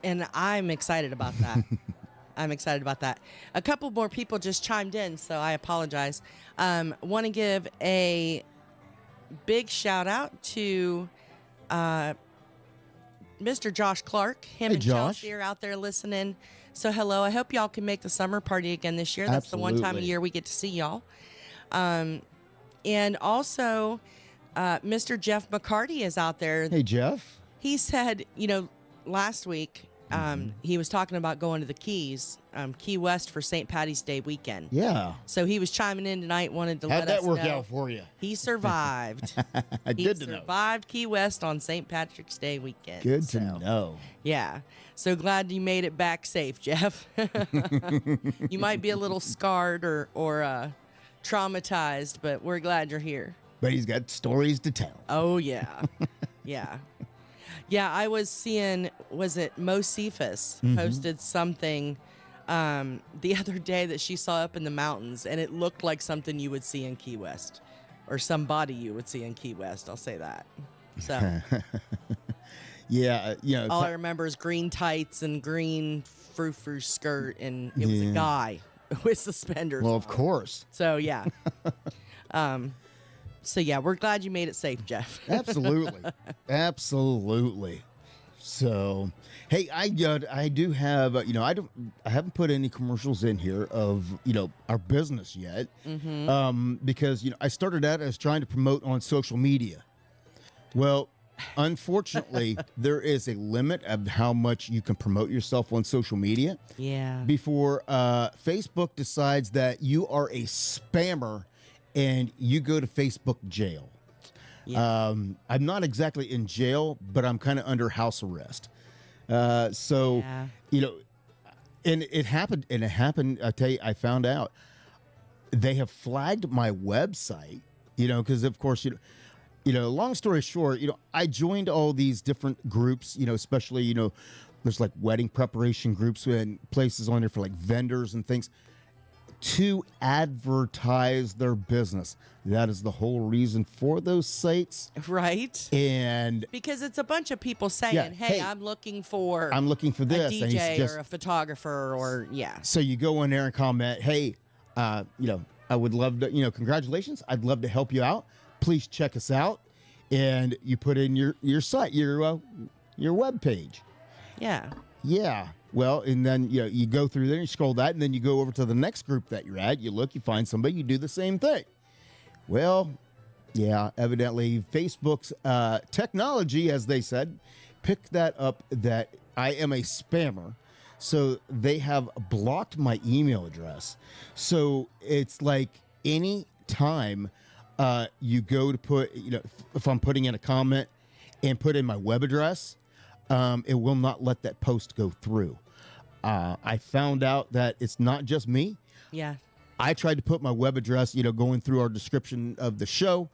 And I'm excited about that. I'm excited about that. A couple more people just chimed in, so I apologize. Want to give a big shout-out to Mr. Josh Clark. Him and Josh. Chelsea are out there listening. So hello. I hope y'all can make the summer party again this year. That's the one time a Absolutely. year we get to see y'all. And also, Mr. Jeff McCarty is out there. Hey, Jeff. He said, last week, he was talking about going to the Keys, Key West for St. Patty's Day weekend. Yeah. So he was chiming in tonight, wanted to let How'd us that work know out for you? he survived. Good to know. Survived Key West on St. Patrick's Day weekend. Good to know. Yeah. So glad you made it back safe, Jeff. You might be a little scarred or traumatized, but we're glad you're here. But he's got stories to tell. Oh, yeah. Yeah. Yeah, I was seeing, was it Mo Cephas posted something the other day that she saw up in the mountains, and it looked like something you would see in Key West, or somebody you would see in Key West. I'll say that. So, yeah, all I remember is green tights and green frou-frou skirt, and it was a guy with suspenders. Well, of course. So, yeah. So, yeah, we're glad you made it safe, Jeff. Absolutely. Absolutely. So, hey, I do have, I haven't put any commercials in here of, our business yet. Because, I started out as trying to promote on social media. Well, unfortunately, there is a limit of how much you can promote yourself on social media. Yeah. Before Facebook decides that you are a spammer and you go to Facebook jail. Yeah. I'm not exactly in jail, but I'm kind of under house arrest. So, and it happened, I tell you, I found out they have flagged my website, because of course, long story short, I joined all these different groups, especially, there's like wedding preparation groups and places on there for like vendors and things, to advertise their business. That is the whole reason for those sites. Right. And because it's a bunch of people saying, hey, I'm looking for this. A and DJ or a photographer or, So you go in there and comment, hey, I would love to, congratulations. I'd love to help you out. Please check us out. And you put in your site, your web page. Yeah. Yeah. Well, and then you go through there, you scroll that, and then you go over to the next group that you're at. You look, you find somebody, you do the same thing. Well, yeah, evidently Facebook's technology, as they said, picked that up that I am a spammer. So they have blocked my email address. So it's like any time you go to put, if I'm putting in a comment and put in my web address, it will not let that post go through. I found out that it's not just me. Yeah. I tried to put my web address, going through our description of the show,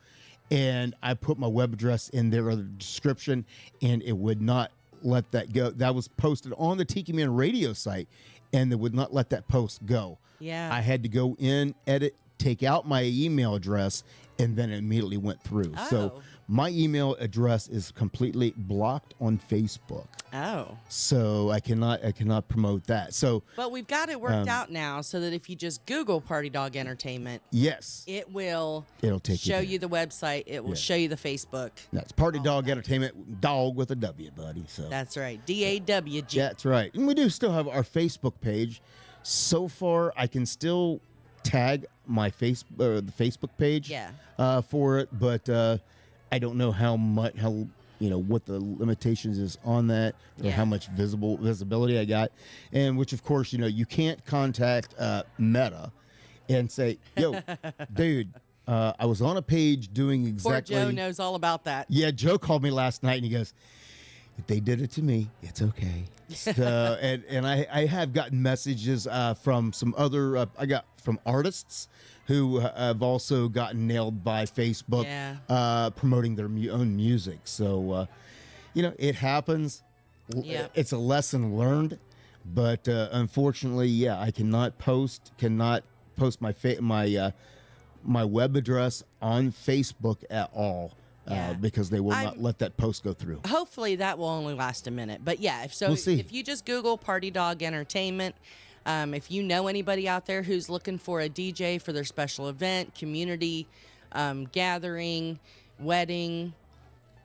and I put my web address in their other description, and it would not let that go. That was posted on the Tiki Man Radio site, and they would not let that post go. Yeah. I had to go in, edit, take out my email address, and then it immediately went through. So my email address is completely blocked on Facebook. Oh. So I cannot promote that. So, But we've got it worked out now so that if you just Google Party Dog Entertainment, yes, it'll take show you the website. It will show you the Facebook. That's Party Dog Entertainment, dog with a W, buddy. So that's right, DAWG. That's right, and we do still have our Facebook page. So far, I can still tag my the Facebook page, for it, but I don't know how what the limitations is on that, or how much visibility I got, and which of course you can't contact Meta and say, yo, dude, I was on a page doing exactly. Poor Joe knows all about that. Yeah, Joe called me last night and he goes, if they did it to me, it's okay. So, and I have gotten messages from some other I got from artists who have also gotten nailed by Facebook promoting their own music. So, it happens. Yep. It's a lesson learned, but unfortunately, I cannot post my my web address on Facebook at all. Because they will not let that post go through. Hopefully that will only last a minute. But We'll see. If you just Google Party Dog Entertainment, if you know anybody out there who's looking for a DJ for their special event, community gathering, wedding,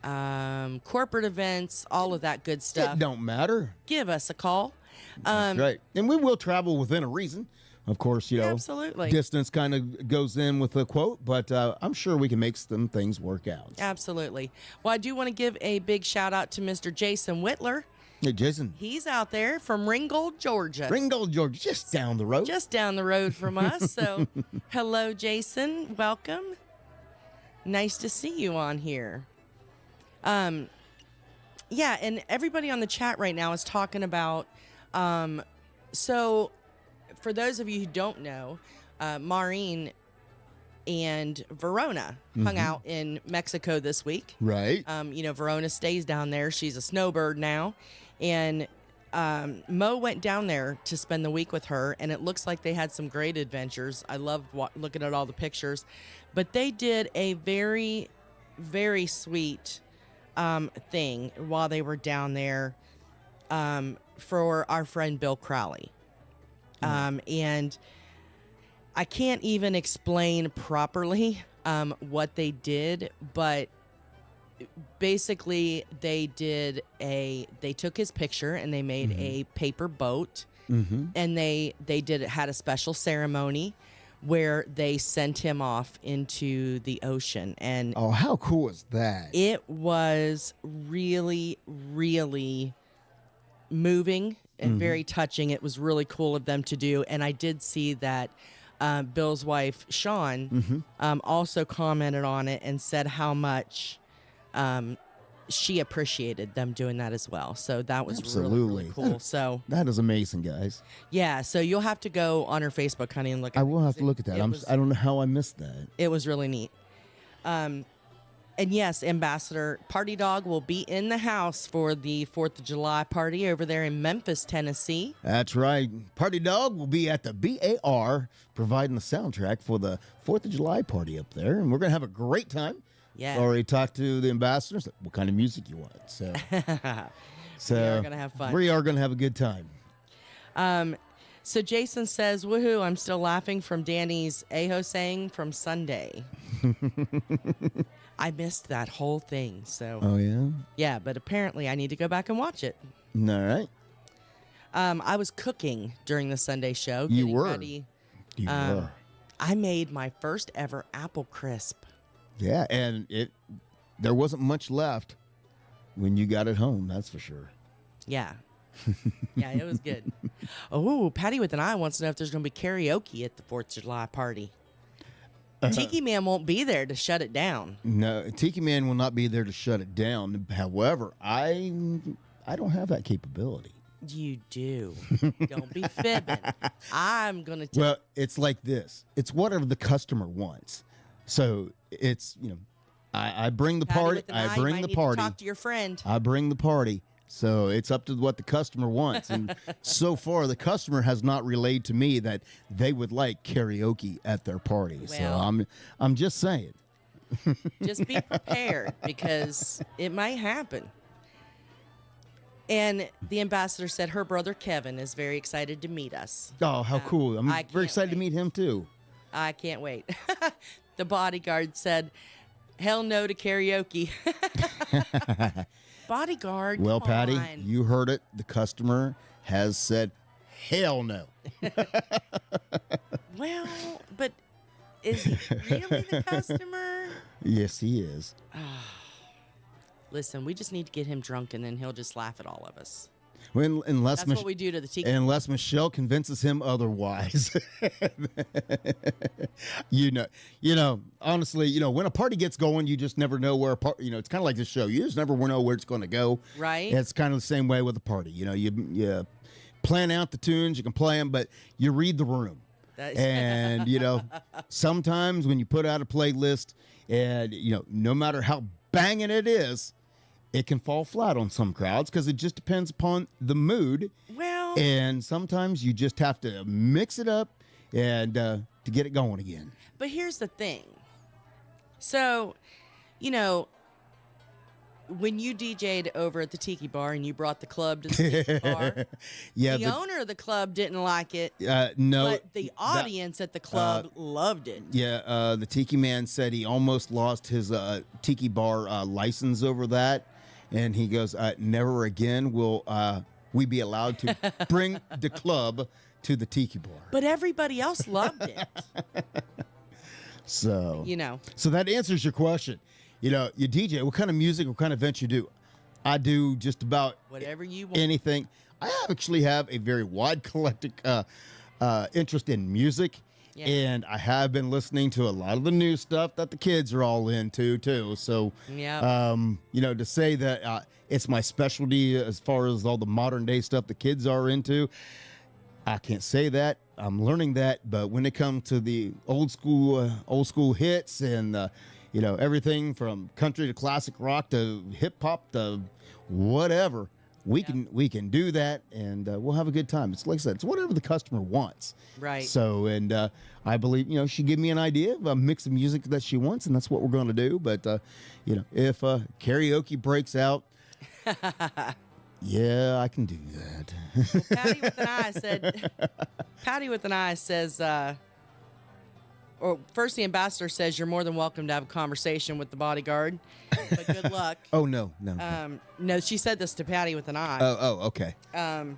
corporate events, all of that good stuff. It don't matter. Give us a call. That's right. And we will travel within a reason. Of course, absolutely. Distance kind of goes in with the quote, but I'm sure we can make some things work out. Absolutely. Well, I do want to give a big shout out to Mr. Jason Whitler. Hey, Jason. He's out there from Ringgold, Georgia. Ringgold, Georgia, just down the road. Just down the road from us. So, hello, Jason. Welcome. Nice to see you on here. And everybody on the chat right now is talking about, so for those of you who don't know, Maureen and Verona hung out in Mexico this week. Right. Verona stays down there. She's a snowbird now. And Mo went down there to spend the week with her, and it looks like they had some great adventures. I love looking at all the pictures. But they did a very, very sweet thing while they were down there for our friend Bill Crowley. And I can't even explain properly what they did, but basically they took his picture and they made a paper boat, and they had a special ceremony where they sent him off into the ocean. And oh, how cool is that? It was really, really moving and very touching. It was really cool of them to do. And I did see that Bill's wife, Sean, also commented on it and said how much she appreciated them doing that as well. So that was really cool. So that is amazing, guys. Yeah, so you'll have to go on her Facebook, honey, and look at it. I will have to look at that. I don't know how I missed that. It was really neat. And yes, Ambassador, Party Dog will be in the house for the 4th of July party over there in Memphis, Tennessee. That's right. Party Dog will be at the BAR providing the soundtrack for the 4th of July party up there. And we're going to have a great time. Yeah. Already talked to the ambassadors, what kind of music you want. So, we are going to have fun. We are going to have a good time. So Jason says, woohoo, I'm still laughing from Danny's Aho saying from Sunday. I missed that whole thing. So. Oh, yeah? Yeah, but apparently I need to go back and watch it. All right. I was cooking during the Sunday show. You were. Ready. You were. I made my first ever apple crisp. Yeah, and there wasn't much left when you got it home, that's for sure. Yeah. Yeah, it was good. Oh, Patty with an eye wants to know if there's going to be karaoke at the 4th of July party. Tiki Man won't be there to shut it down. No, Tiki Man will not be there to shut it down. However, I don't have that capability. You do. Don't be fibbing. I'm going to tell Well, it's like this. It's whatever the customer wants. So it's, I bring the party. I bring the party. Talk to your friend. I bring the party. So it's up to what the customer wants. And so far, the customer has not relayed to me that they would like karaoke at their party. Well, so I'm just saying. Just be prepared because it might happen. And the ambassador said her brother Kevin is very excited to meet us. Oh, how cool. I'm I very can't excited to meet him, too. I can't wait. The bodyguard said, hell no to karaoke. Bodyguard, Well, come Patty, on. you heard it. The customer has said, hell no. Well, but is he really the customer? Yes, he is. Listen, we just need to get him drunk, and then he'll just laugh at all of us. When, unless That's what we do to the tiki. Unless Michelle convinces him otherwise. you know, honestly, when a party gets going, you just never know where it's kind of like this show. You just never know where it's going to go. Right. It's kind of the same way with a party. You plan out the tunes, you can play them, but you read the room. And, sometimes when you put out a playlist and, no matter how banging it is, it can fall flat on some crowds because it just depends upon the mood. Well, and sometimes you just have to mix it up and to get it going again. but here's the thing. So, when you DJ'd over at the Tiki Bar and you brought the club to the Tiki Bar, Yeah, the owner of the club didn't like it, no, but the audience at the club loved it. Yeah, the Tiki Man said he almost lost his Tiki Bar license over that. And he goes, never again will we be allowed to bring the club to the Tiki Bar. But everybody else loved it. So, You So that answers your question. You DJ, what kind of music, what kind of events you do? I do just about Whatever you want. anything. I actually have a very wide collective interest in music. Yeah. And I have been listening to a lot of the new stuff that the kids are all into too. So, Yeah. To say that it's my specialty as far as all the modern day stuff the kids are into, I can't say that. I'm learning that. But when it comes to the old school hits and everything from country to classic rock to hip hop to whatever. We can do that, and we'll have a good time. It's like I said, it's whatever the customer wants. Right. So, and I believe, she gave me an idea of a mix of music that she wants, and that's what we're going to do. But, if karaoke breaks out, yeah, I can do that. Well, Patty with an eye says, or first the ambassador says you're more than welcome to have a conversation with the bodyguard, but good luck. Oh, no. No, she said this to Patty with an eye. Oh, okay. And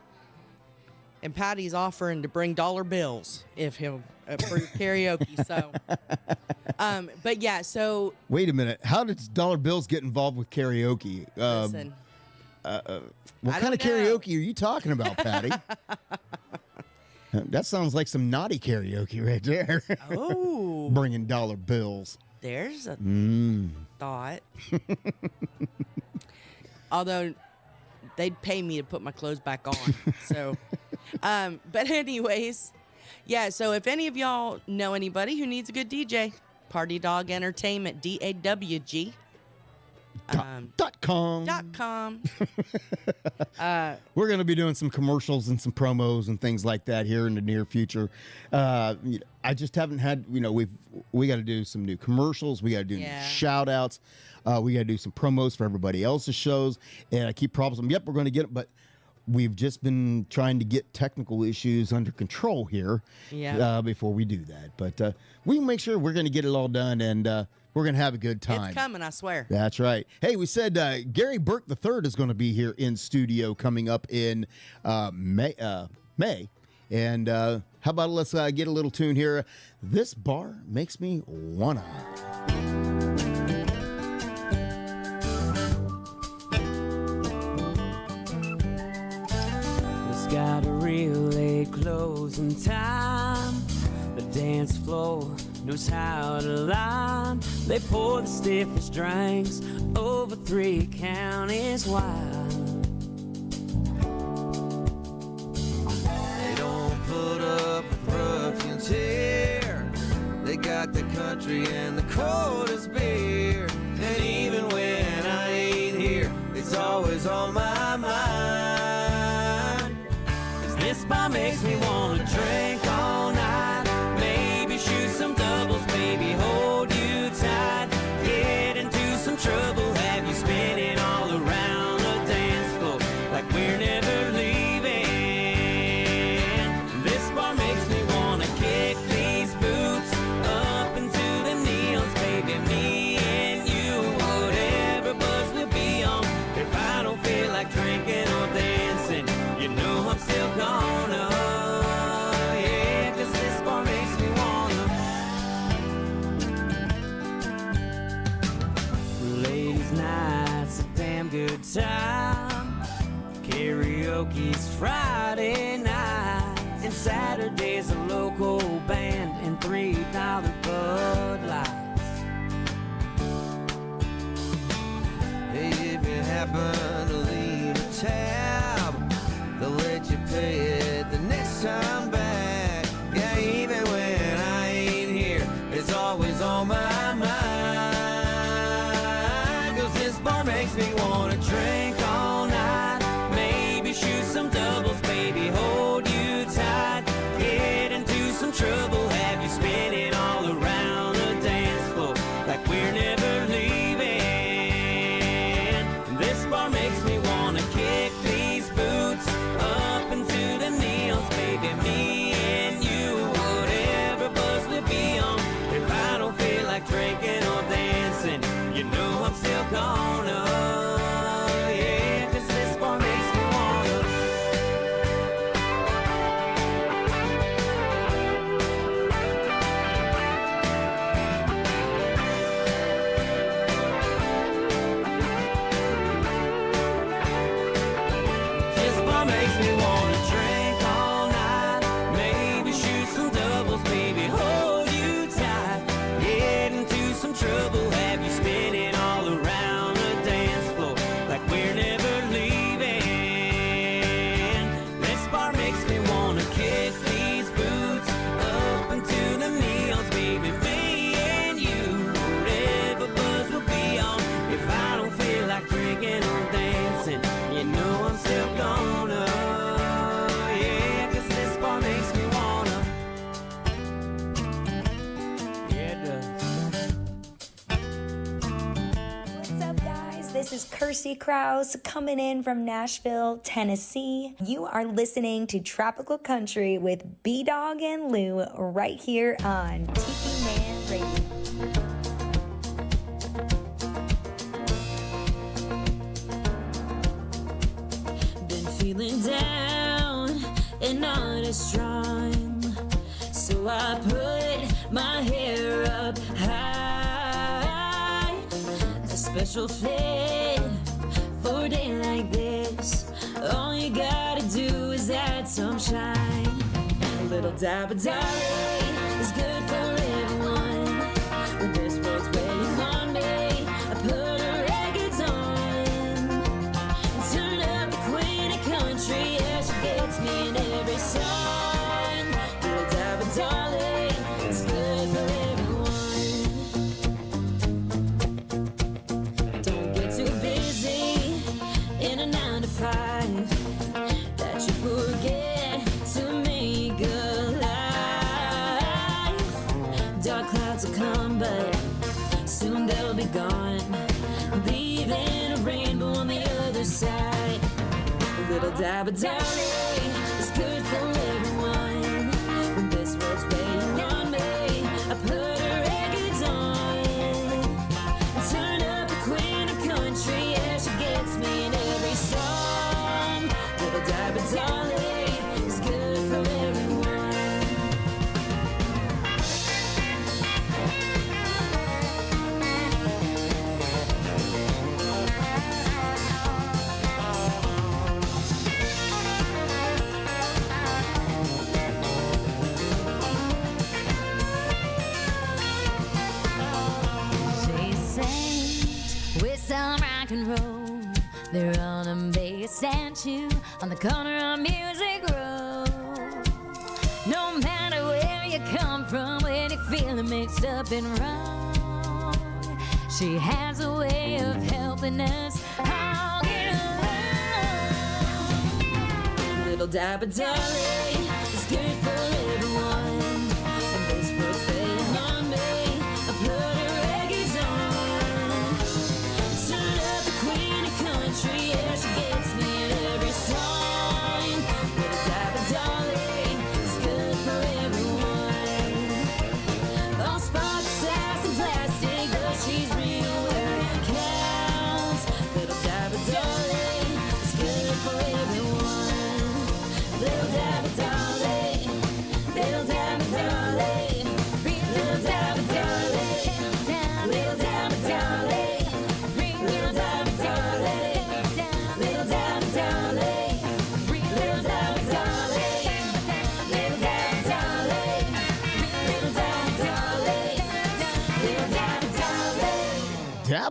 Patty's offering to bring dollar bills if he'll approve karaoke. So, but yeah, so Wait a minute. How did dollar bills get involved with karaoke? listen, What kind of karaoke are you talking about, Patty? That sounds like some naughty karaoke right there. Oh. Bringing dollar bills. There's a thought. Although they'd pay me to put my clothes back on. So, but anyways, yeah. So if any of y'all know anybody who needs a good DJ, Party Dog Entertainment, DAWG. .com. We're going to be doing some commercials and some promos and things like that here in the near future. I just haven't had, we got to do some new commercials. We got to do new shout outs. We got to do some promos for everybody else's shows. And I keep promising, yep, we're going to get it. But we've just been trying to get technical issues under control here before we do that. But we make sure we're going to get it all done, and we're going to have a good time. It's coming, I swear. That's right. Hey, we said Gary Burke III is going to be here in studio coming up in May. And how about let's get a little tune here. This bar makes me wanna. It's got a real late closing time. The dance floor knows how to line. They pour the stiffest drinks over 3 counties wide. They don't put up with ruffians here. They got the country and the coldest beer. And even when I ain't here, it's always on my mind. 'Cause this bar makes me wanna drink all night. Maybe shoot some doubles, maybe hold you tight. trouble have you spinning all around the dance floor like we're never leaving. This bar makes me wanna kick these boots up into the knees, baby. Me and you, whatever buzz we'll be on. If I don't feel like drinking or dancing, you know I'm still gonna. Yeah, 'cause this bar makes me wanna. Ladies' night's a damn good time. Karaoke's Friday night, and Saturday's a local band and $3 Bud Lights. Hey, if you happen to leave a tab, they'll let you pay it the next time back. Yeah, even when I ain't here, it's always on my mind. 'Cause this bar makes me wanna drink all night. Maybe shoot some doubles, baby, hold you tight. Get into some trouble, have you spinning all around the dance floor like we're never leaving. This bar makes me wanna kick these boots up into the knees, baby. Me and you, whatever buzz we'll be on. If I don't feel like drinking or dancing, you know I'm still gonna. Yeah, 'cause this bar makes me wanna. This bar makes me wanna drink all night. Maybe shoot some doubles, baby, hold you tight. Get into some trouble, have you spinning all around the dance floor like we're never leaving. This bar makes me wanna kick these boots up into the knees, baby. Me and you, whatever buzz will be on. If I don't feel like drinking or dancing, you know I'm still gonna. Yeah, 'cause this bar makes me wanna. Yeah, it does. What's up, guys? This is Kirsty Krause coming in from Nashville, Tennessee. You are listening to Tropical Country with B-Dawg and Lou right here on Tiki Man Radio. Been feeling down and not as strong, so I put my hair up high. It's a special fit for a day like this. All you gotta do is add some shine. A little dab of darling is good for everyone. When this world's waiting on me, I put her records on and turn up the queen of country. Yeah, she gets me in every song. Little dab of darling is good for everyone. Don't get too busy in a 9 to 5 that you forget to make a life. Dark clouds will come, but soon they'll be gone, leaving a rainbow on the other side. A little dab of darling is good for everyone. When this world's waiting on me, I put her records on and turn up the queen of country. Yeah, she gets me in every song. Little dab of darling is good for everyone. She sings with some rock and roll. They're on a big statue on the corner of Music Row. No matter where you come from, when you're feeling mixed up and wrong, she has a way of helping us all get along. Little dab of darling is good for everyone. And this world's waiting on me. I put her records on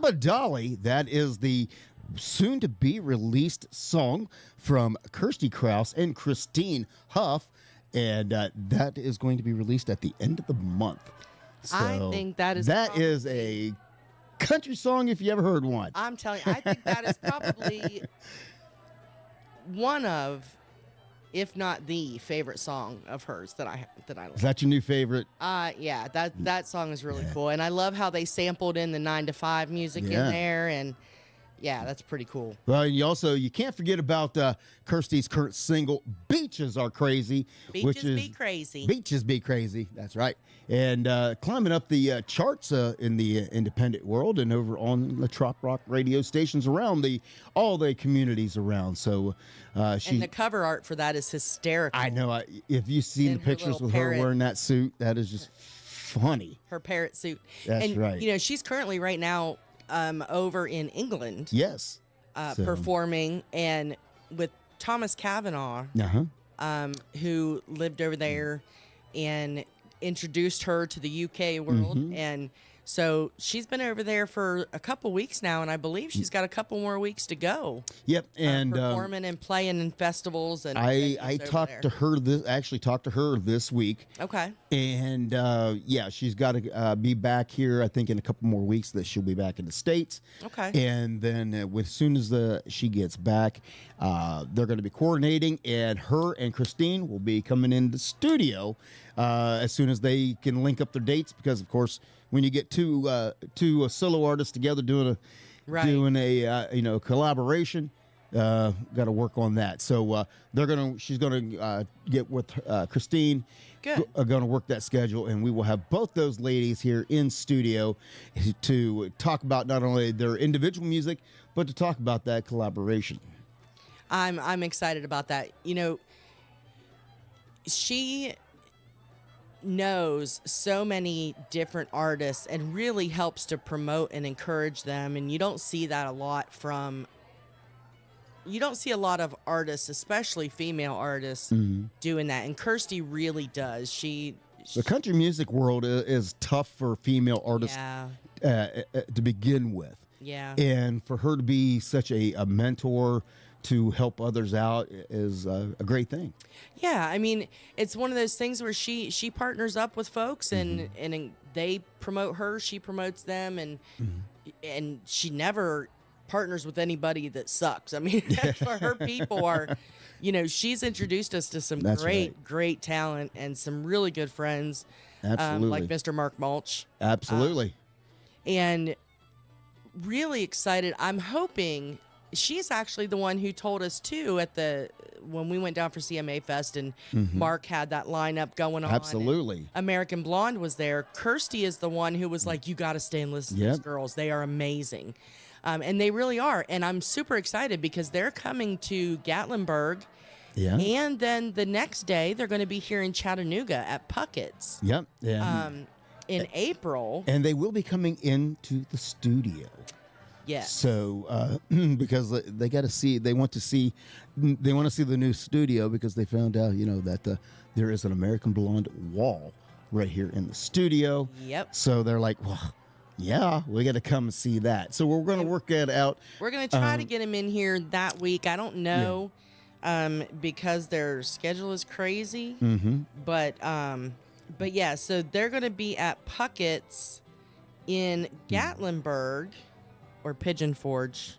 Baba Dolly, that is the soon-to-be released song from Kirsty Krause and Christine Huff, and that is going to be released at the end of the month. So I think that is a country song if you ever heard one. I'm telling you, I think that is probably one of, if not the favorite song of hers that I like. Is that your new favorite? Yeah, that song is really cool, and I love how they sampled in the 9 to 5 music in there, and yeah, that's pretty cool. Well, and you can't forget about Kirsty's current single, "Beaches Are Crazy," Be Crazy. Beaches Be Crazy. That's right. And climbing up the charts in the independent world and over on the trop rock radio stations around all the communities around. So and the cover art for that is hysterical. I know. If you've seen the pictures with her wearing that suit, that is just funny. Her parrot suit. That's and, right. You know, she's currently right now over in England. Yes. Performing, and with Thomas Cavanaugh, who lived over there and introduced her to the UK world. And so she's been over there for a couple weeks now, and I believe she's got a couple more weeks to go. Yep. And performing and playing in festivals. And I talked to her actually talked to her this week. Okay. And yeah, she's got to be back here, I think, in a couple more weeks that she'll be back in the States. Okay. And then as soon as she gets back, they're going to be coordinating, and her and Christine will be coming in the studio as soon as they can link up their dates, because of course when you get two solo artists together doing a collaboration, got to work on that. So she's gonna get with Christine. Good. Going to work that schedule, and we will have both those ladies here in studio to talk about not only their individual music, but to talk about that collaboration. I'm excited about that. You know, she knows so many different artists and really helps to promote and encourage them, and you don't see that a lot of artists, especially female artists, doing that, and Kirsty really does. The country music world is tough for female artists to begin with. Yeah. And for her to be such a mentor to help others out is a great thing. Yeah, I mean, it's one of those things where she partners up with folks, and they promote her, she promotes them, and she never partners with anybody that sucks. I mean, for her people are, she's introduced us to some great talent and some really good friends. Absolutely. Like Mr. Mark Mulch. Absolutely. And really excited. I'm hoping she's actually the one who told us too when we went down for CMA Fest, and Mark had that lineup going on. Absolutely. American Blonde was there. Kirsty is the one who was like, you got to stay and listen to these girls. They are amazing. And they really are. And I'm super excited because they're coming to Gatlinburg. Yeah. And then the next day, they're going to be here in Chattanooga at Puckett's. Yep. Yeah. In April. And they will be coming into the studio. Yes. So, because they want to see the new studio, because they found out, that there is an American Blonde wall right here in the studio. Yep. So they're like, well, yeah, we got to come and see that. So we're going to work that out. We're going to try to get them in here that week. I don't know, because their schedule is crazy. But yeah, so they're going to be at Puckett's in Gatlinburg or Pigeon Forge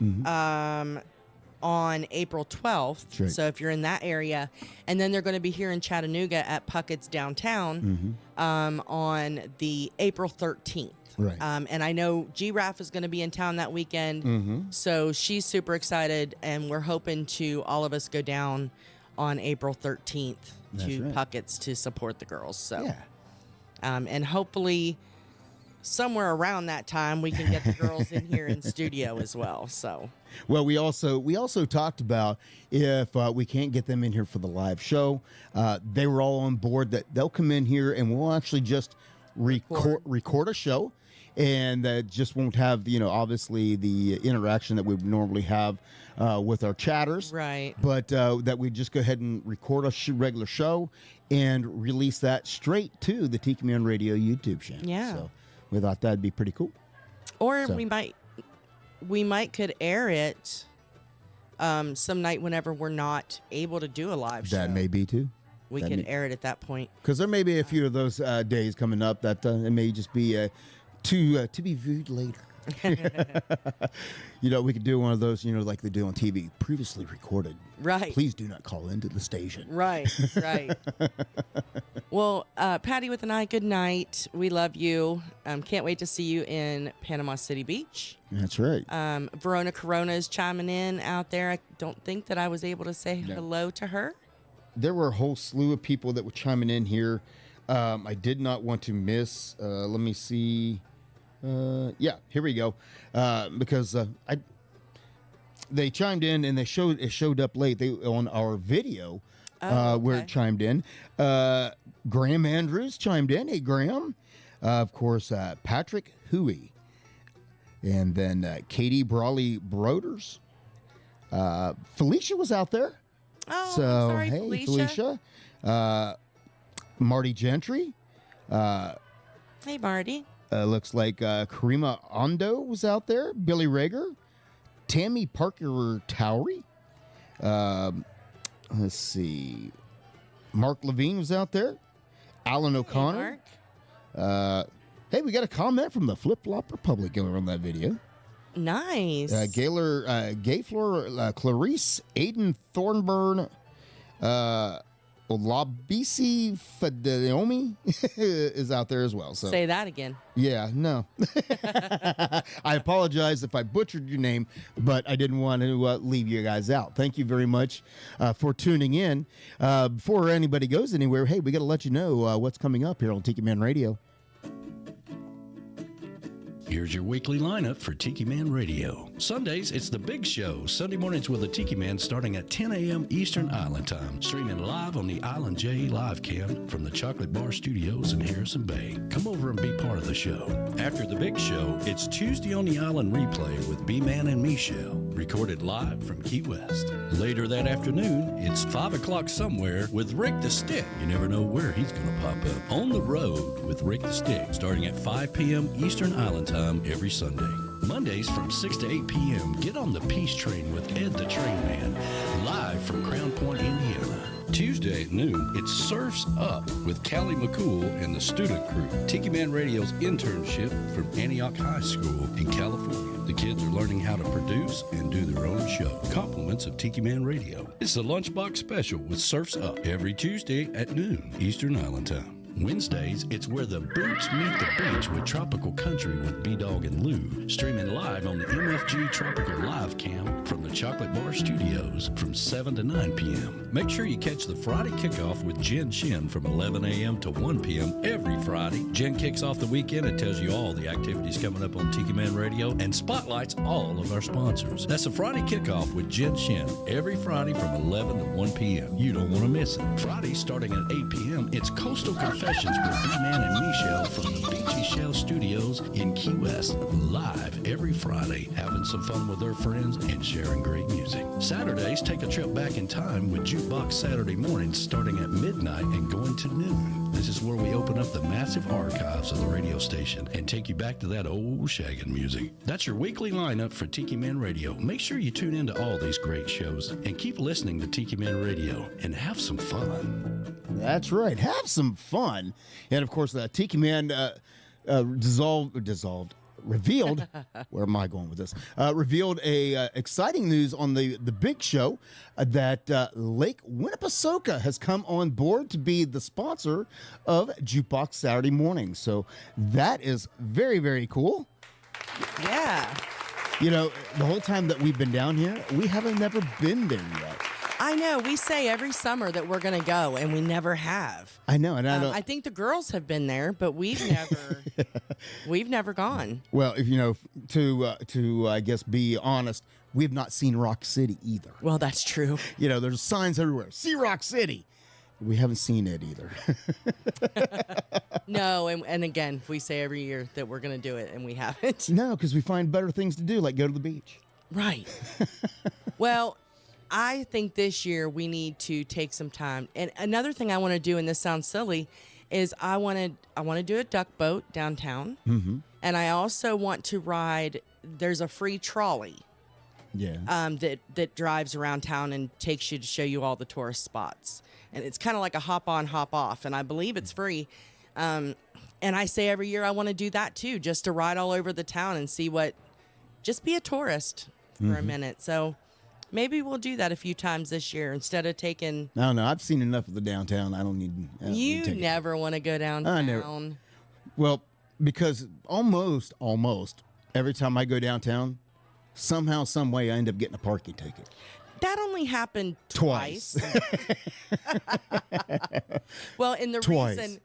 on April 12th. Right. So if you're in that area, and then they're going to be here in Chattanooga at Puckett's downtown on the April 13th. Right. And I know G-Raff is going to be in town that weekend, so she's super excited, and we're hoping to all of us go down on April 13th to Puckett's to support the girls. So, and hopefully somewhere around that time we can get the girls in here in studio as well. So, well, we also talked about if we can't get them in here for the live show, they were all on board that they'll come in here and we'll actually just record a show, and that just won't have obviously the interaction that we would normally have with our chatters, right? But that we just go ahead and record a regular show and release that straight to the Tiki Man Radio YouTube channel. Yeah. So we thought that'd be pretty cool. Or So- we might could air it some night whenever we're not able to do a live show. That may be too. We That could may- air it at that point. Because there may be a few of those days coming up that it may just be to be viewed later. We could do one of those, like they do on TV, previously recorded. Right. Please do not call into the station. Right, right. Well, Patty with an I, good night. We love you. Can't wait to see you in Panama City Beach. That's right. Verona Corona is chiming in out there. I don't think that I was able to say hello to her. There were a whole slew of people that were chiming in here. I did not want to miss. Let me see. Yeah, here we go. Because they chimed in and it showed up late. They on our video where it chimed in. Graham Andrews chimed in. Hey, Graham. Of course, Patrick Huey. And then Katie Brawley Broders. Felicia was out there. Oh, So, I'm sorry, hey, Felicia. Marty Gentry. Hey, Marty. Looks like Karima Ondo was out there. Billy Rager. Tammy Parker Towery. Let's see. Mark Levine was out there. Alan O'Connor. Hey, we got a comment from the Flip Flop Republic going on that video. Nice. Gayflor, Clarice, Aiden Thornburn, Olabisi Fadeomi is out there as well. So Say that again. yeah, no. I apologize if I butchered your name, but I didn't want to leave you guys out. Thank you very much for tuning in. Before anybody goes anywhere, hey, we got to let you know what's coming up here on Tiki Man Radio. Here's your weekly lineup for Tiki Man Radio. Sundays, it's The Big Show. Sunday mornings with the Tiki Man starting at 10 a.m. Eastern Island Time. Streaming live on the Island J live cam from the Chocolate Bar Studios in Harrison Bay. Come over and be part of the show. After The Big Show, it's Tuesday on the Island Replay with B-Man and Michelle. Recorded live from Key West. Later that afternoon, it's 5 o'clock somewhere with Rick the Stick. You never know where he's going to pop up. On the Road with Rick the Stick, starting at 5 p.m. Eastern Island Time every Sunday. Mondays from 6 to 8 p.m., get on the Peace Train with Ed the Train Man, live from Crown Point, Indiana. Tuesday at noon, it's Surfs Up with Callie McCool and the student crew. Tiki Man Radio's internship from Antioch High School in California. The kids are learning how to produce and do their own show. Compliments of Tiki Man Radio. It's a lunchbox special with Surfs Up every Tuesday at noon Eastern Island Time. Wednesdays, it's Where the Boots Meet the Beach with Tropical Country with B-Dawg and Lou, streaming live on the MFG Tropical Live Cam from the Chocolate Bar Studios from 7 to 9 p.m. Make sure you catch the Friday kickoff with Jen Shen from 11 a.m. to 1 p.m. every Friday. Jen kicks off the weekend and tells you all the activities coming up on Tiki Man Radio and spotlights all of our sponsors. That's a Friday kickoff with Jen Shen every Friday from 11 to 1 p.m. You don't want to miss it. Friday starting at 8 p.m., it's Coastal Confessions with B-Man and Michelle from the Beachy Shell Studios in Key West, live every Friday, having some fun with their friends and sharing great music. Saturdays, take a trip back in time with Jukebox Saturday mornings starting at midnight and going to noon. This is where we open up the massive archives of the radio station and take you back to that old shaggin' music. That's your weekly lineup for Tiki Man Radio. Make sure you tune into all these great shows and keep listening to Tiki Man Radio and have some fun. That's right. Have some fun. And of course, the Tiki Man revealed, where am I going with this? Revealed a exciting news on the big show that Lake Winnipesaukee has come on board to be the sponsor of Jukebox Saturday Morning. So that is very, very cool. Yeah. You know, the whole time that we've been down here, we haven't never been there yet. I know. We say every summer that we're going to go, and we never have. I know, and I don't. I think the girls have been there, but we've never gone. Well, if you know, to I guess be honest, we've not seen Rock City either. Well, that's true. You know, there's signs everywhere. See Rock City. We haven't seen it either. No, and again, we say every year that we're going to do it, and we haven't. No, because we find better things to do, like go to the beach. Right. Well, I think this year we need to take some time. And another thing I want to do, and this sounds silly, is I want to do a duck boat downtown. Mm-hmm. And I also want to ride, there's a free trolley that drives around town and takes you to show you all the tourist spots. And it's kind of like a hop on, hop off. And I believe it's free. And I say every year I want to do that too, just to ride all over the town and see just be a tourist for a minute. So maybe we'll do that a few times this year instead of taking. No, I've seen enough of the downtown. I don't need. You never want to go downtown. I never. Well, because almost every time I go downtown, somehow, some way, I end up getting a parking ticket. That only happened twice. Well, and the reason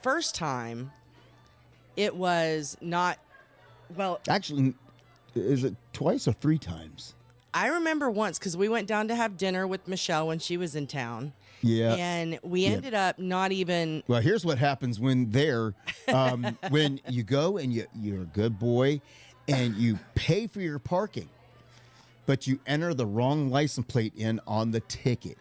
first time it was not Actually, is it twice or three times? I remember once because we went down to have dinner with Michelle when she was in town. Yeah. And we ended up not even. Well, here's what happens when when you go and you're a good boy and you pay for your parking, but you enter the wrong license plate in on the ticket.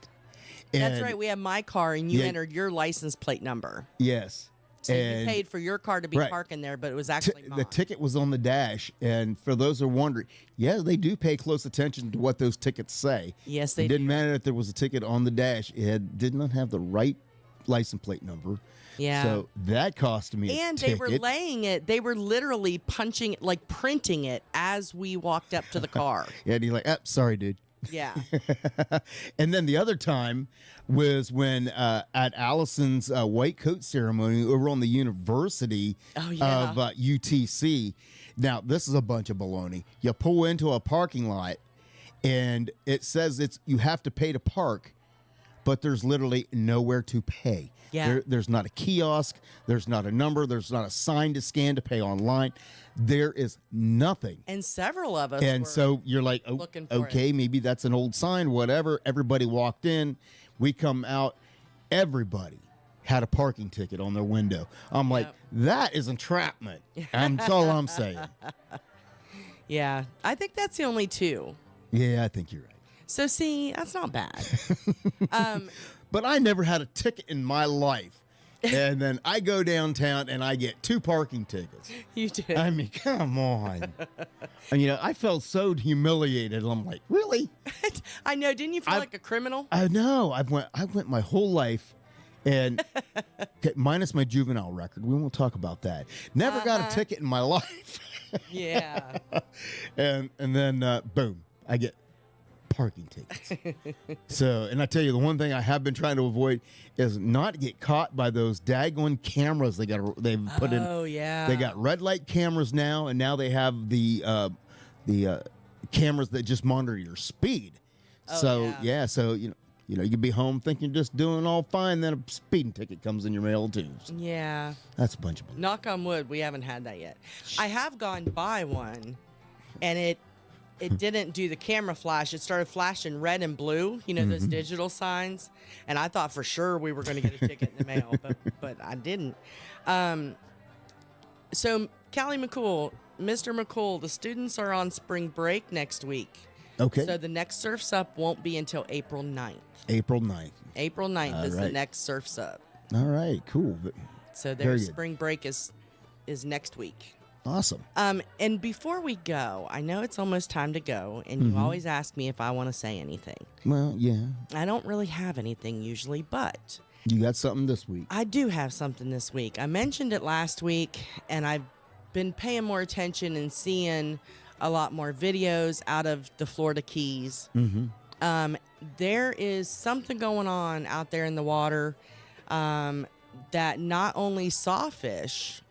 That's right. We have my car and you entered your license plate number. Yes. So you paid for your car to be parking there, but it was actually mine. The ticket was on the dash. And for those who are wondering, they do pay close attention to what those tickets say. Yes, they do. It didn't matter if there was a ticket on the dash. It did not have the right license plate number. Yeah. So that cost me a ticket. They were laying it. They were literally punching it, like printing it as we walked up to the car. And you're like, sorry, dude. Yeah. And then the other time was when at Allison's white coat ceremony over on the University of UTC. Now, this is a bunch of baloney. You pull into a parking lot, and it says you have to pay to park, but there's literally nowhere to pay. Yeah. There's not a kiosk. There's not a number. There's not a sign to scan to pay online. There is nothing. And several of us And were so you're like, okay, maybe that's an old sign, whatever. Everybody walked in. We come out. Everybody had a parking ticket on their window. I'm like, that is entrapment. That's all I'm saying. Yeah. I think that's the only two. Yeah, I think you're right. So, see, that's not bad. But I never had a ticket in my life. And then I go downtown and I get 2 parking tickets. You did. I mean, come on. And, I felt so humiliated. I'm like, really? I know. Didn't you feel like a criminal? I know. I went my whole life, and minus my juvenile record. We won't talk about that. Never got a ticket in my life. Yeah. And then boom, I get parking tickets. So, and I tell you, the one thing I have been trying to avoid is not get caught by those daggone cameras they've put in. Oh yeah. They got red light cameras now, and now they have the cameras that just monitor your speed. So you can be home thinking you're just doing all fine, then a speeding ticket comes in your mail too. So yeah. That's a bunch of bull. Knock on wood, we haven't had that yet. I have gone by one, and it didn't do the camera flash. It started flashing red and blue, those digital signs. And I thought for sure we were going to get a ticket in the mail, but I didn't. So, Callie McCool, Mr. McCool, the students are on spring break next week. Okay. So the next Surf's Up won't be until April 9th. April 9th. April 9th is the next Surf's Up. All right, cool. So their spring break is next week. Awesome. And before we go, I know it's almost time to go, and you always ask me if I want to say anything. Well, yeah. I don't really have anything usually, but you got something this week. I do have something this week. I mentioned it last week, and I've been paying more attention and seeing a lot more videos out of the Florida Keys. There is something going on out there in the water that not only sawfish,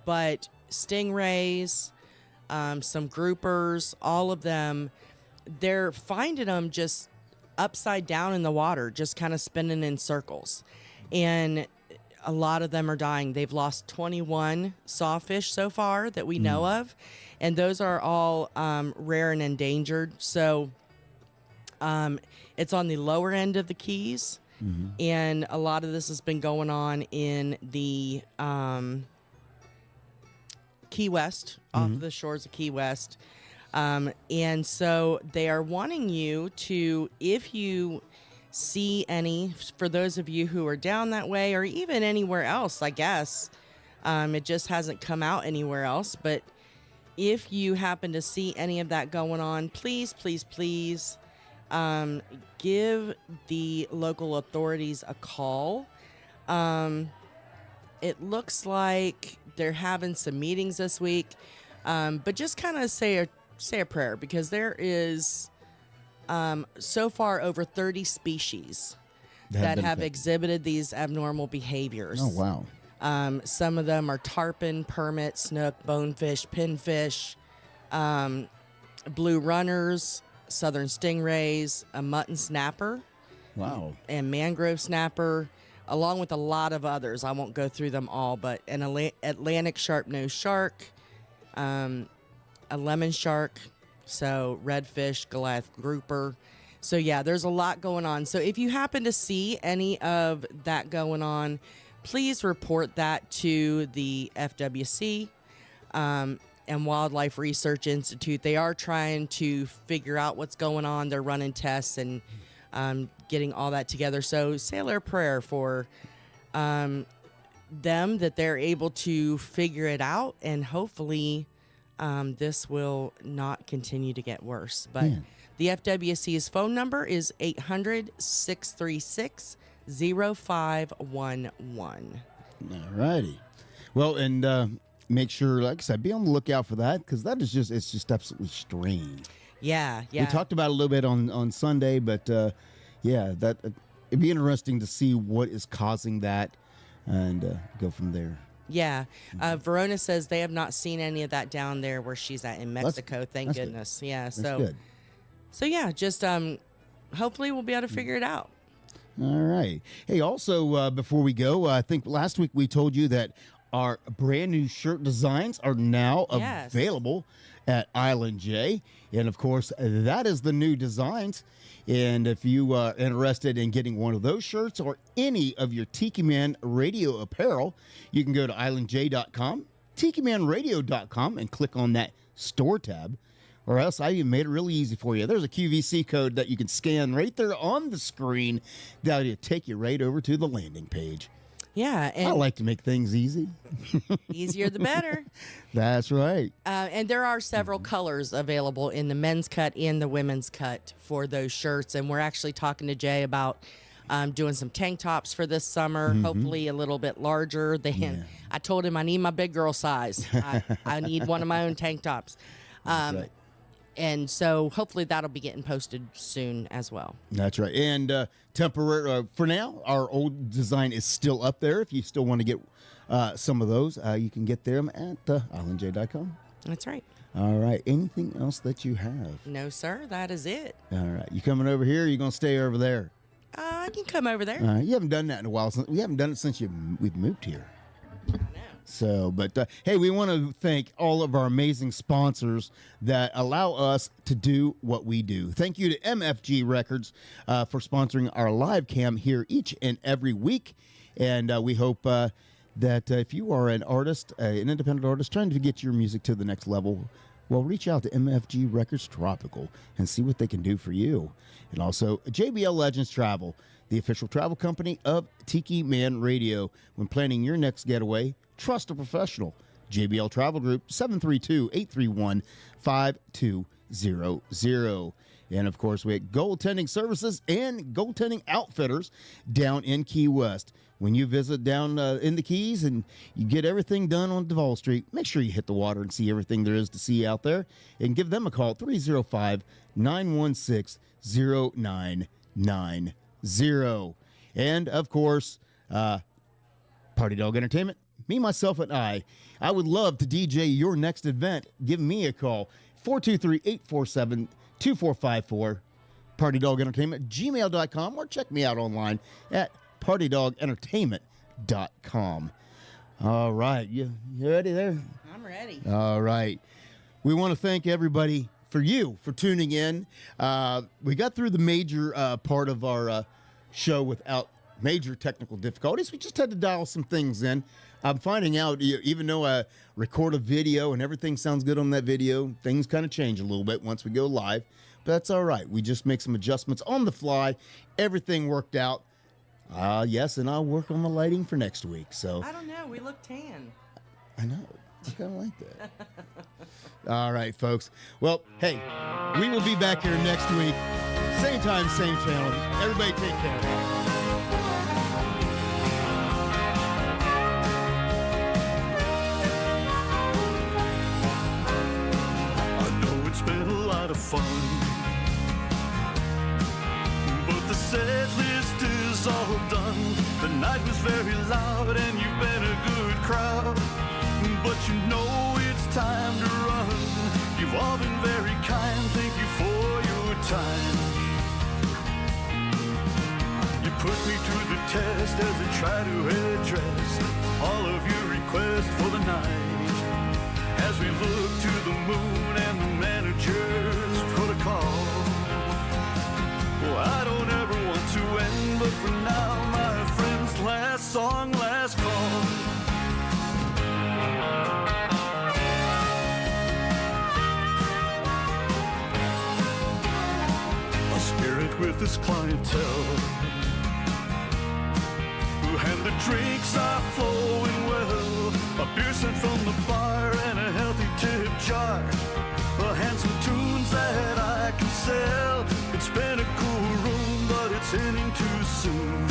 but stingrays, some groupers, all of them, they're finding them just upside down in the water, just kind of spinning in circles. And a lot of them are dying. They've lost 21 sawfish so far that we know of, and those are all rare and endangered. So it's on the lower end of the Keys, and a lot of this has been going on in the Key West, off of the shores of Key West. And so they are wanting you to, if you see any, for those of you who are down that way or even anywhere else, I guess, it just hasn't come out anywhere else. But if you happen to see any of that going on, please, please, please give the local authorities a call. It looks like they're having some meetings this week, but just kind of say a prayer, because there is so far over 30 species that have exhibited these abnormal behaviors. Oh, wow. Some of them are tarpon, permit, snook, bonefish, pinfish, blue runners, southern stingrays, a mutton snapper. Wow. And mangrove snapper, along with a lot of others. I won't go through them all, but an Atlantic sharp-nosed shark, a lemon shark, so redfish, Goliath grouper. So yeah, there's a lot going on. So if you happen to see any of that going on, please report that to the FWC and Wildlife Research Institute. They are trying to figure out what's going on. They're running tests and getting all that together. So say a little prayer for them, that they're able to figure it out, and hopefully this will not continue to get worse. But the FWC's phone number is 800-636-0511. All righty. Well, and make sure, like I said, be on the lookout for that, because that is it's just absolutely strange. Yeah. We talked about it a little bit on Sunday, but yeah, that it'd be interesting to see what is causing that and go from there. Yeah. Verona says they have not seen any of that down there where she's at in Mexico. Thank goodness. Good. Yeah. So yeah, just hopefully we'll be able to figure it out. All right. Hey, also, before we go, I think last week we told you that our brand new shirt designs are now available at Island J. And of course, that is the new designs. And if you are interested in getting one of those shirts or any of your Tiki Man Radio apparel, you can go to islandj.com, tikimanradio.com, and click on that store tab. Or else I even made it really easy for you. There's a QVC code that you can scan right there on the screen that'll take you right over to the landing page. Yeah. And I like to make things easy. Easier the better. That's right. And there are several colors available in the men's cut and the women's cut for those shirts. And we're actually talking to Jay about doing some tank tops for this summer, hopefully a little bit larger than I told him I need my big girl size. I need one of my own tank tops. Right. And so hopefully that'll be getting posted soon as well. That's right. And temporary for now, our old design is still up there. If you still want to get some of those, you can get them at islandj.com. That's right. All right. Anything else that you have? No, sir. That is it. All right. You coming over here, or you going to stay over there? I can come over there. You haven't done that in a while. We haven't done it since we've moved here. I know. So, but hey, we want to thank all of our amazing sponsors that allow us to do what we do. Thank you to MFG Records for sponsoring our live cam here each and every week. And we hope that if you are an artist, an independent artist trying to get your music to the next level, well, reach out to MFG Records Tropical and see what they can do for you. And also JBL Legends Travel, the official travel company of Tiki Man Radio. When planning your next getaway, trust a professional. JBL Travel Group, 732-831-5200. And, of course, we have goaltending services and goaltending outfitters down in Key West. When you visit down in the Keys and you get everything done on Duval Street, make sure you hit the water and see everything there is to see out there. And give them a call, 305-916-0990. And, of course, Party Dog Entertainment. Me, myself, and I would love to DJ your next event. Give me a call, 423-847-2454, Party Dog Entertainment, gmail.com, or check me out online at partydogentertainment.com. All right. You ready there? I'm ready. All right. We want to thank everybody for tuning in. We got through the major part of our show without major technical difficulties. We just had to dial some things in. I'm finding out, even though I record a video and everything sounds good on that video, things kind of change a little bit once we go live. But that's all right. We just make some adjustments on the fly. Everything worked out. Yes, and I'll work on the lighting for next week. So I don't know. We look tan. I know. I kind of like that. All right, folks. Well, hey, we will be back here next week. Same time, same channel. Everybody take care. I know it's been a lot of fun, but the set list is all done. The night was very loud and you've been a good crowd, but you know it's time to run. You've all been very kind, thank you for your time. You put me to the test as I try to address all of your requests for the night. As we look to the moon and the manager's protocol. Well, I don't ever want to end, but for now, my friends, last song, last call. A spirit with his clientele, and the drinks are flowing well. A beer sent from the bar and a healthy tip jar. And some tunes that I can sell. It's been a cool room, but it's ending too soon.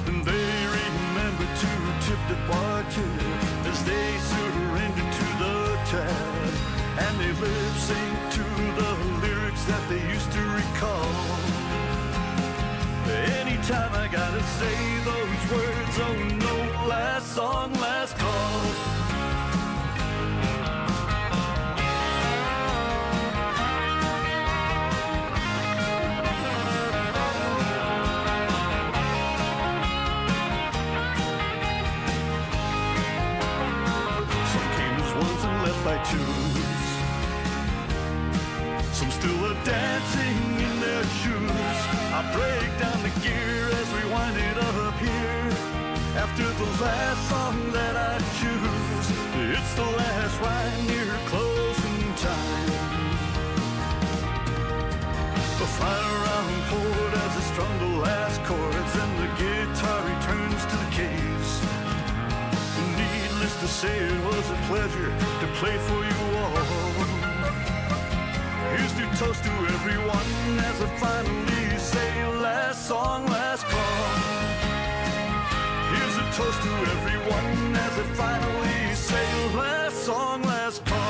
And they remember to tip the bartender as they surrender to the tab. And they lip sync to the lyrics that they used to recall. Anytime I gotta say those words, oh no, last song, last call. Some came as ones and left by twos. Some still are dancing in their shoes. I break down the gear as we wind it up here. After the last song that I choose, it's the last ride near closing time. The final round chord as I strum the last chords, and the guitar returns to the case. Needless to say, it was a pleasure to play for you all. Here's to toast to everyone as I finally say last song, last call. Here's a toast to everyone as I finally say last song, last call.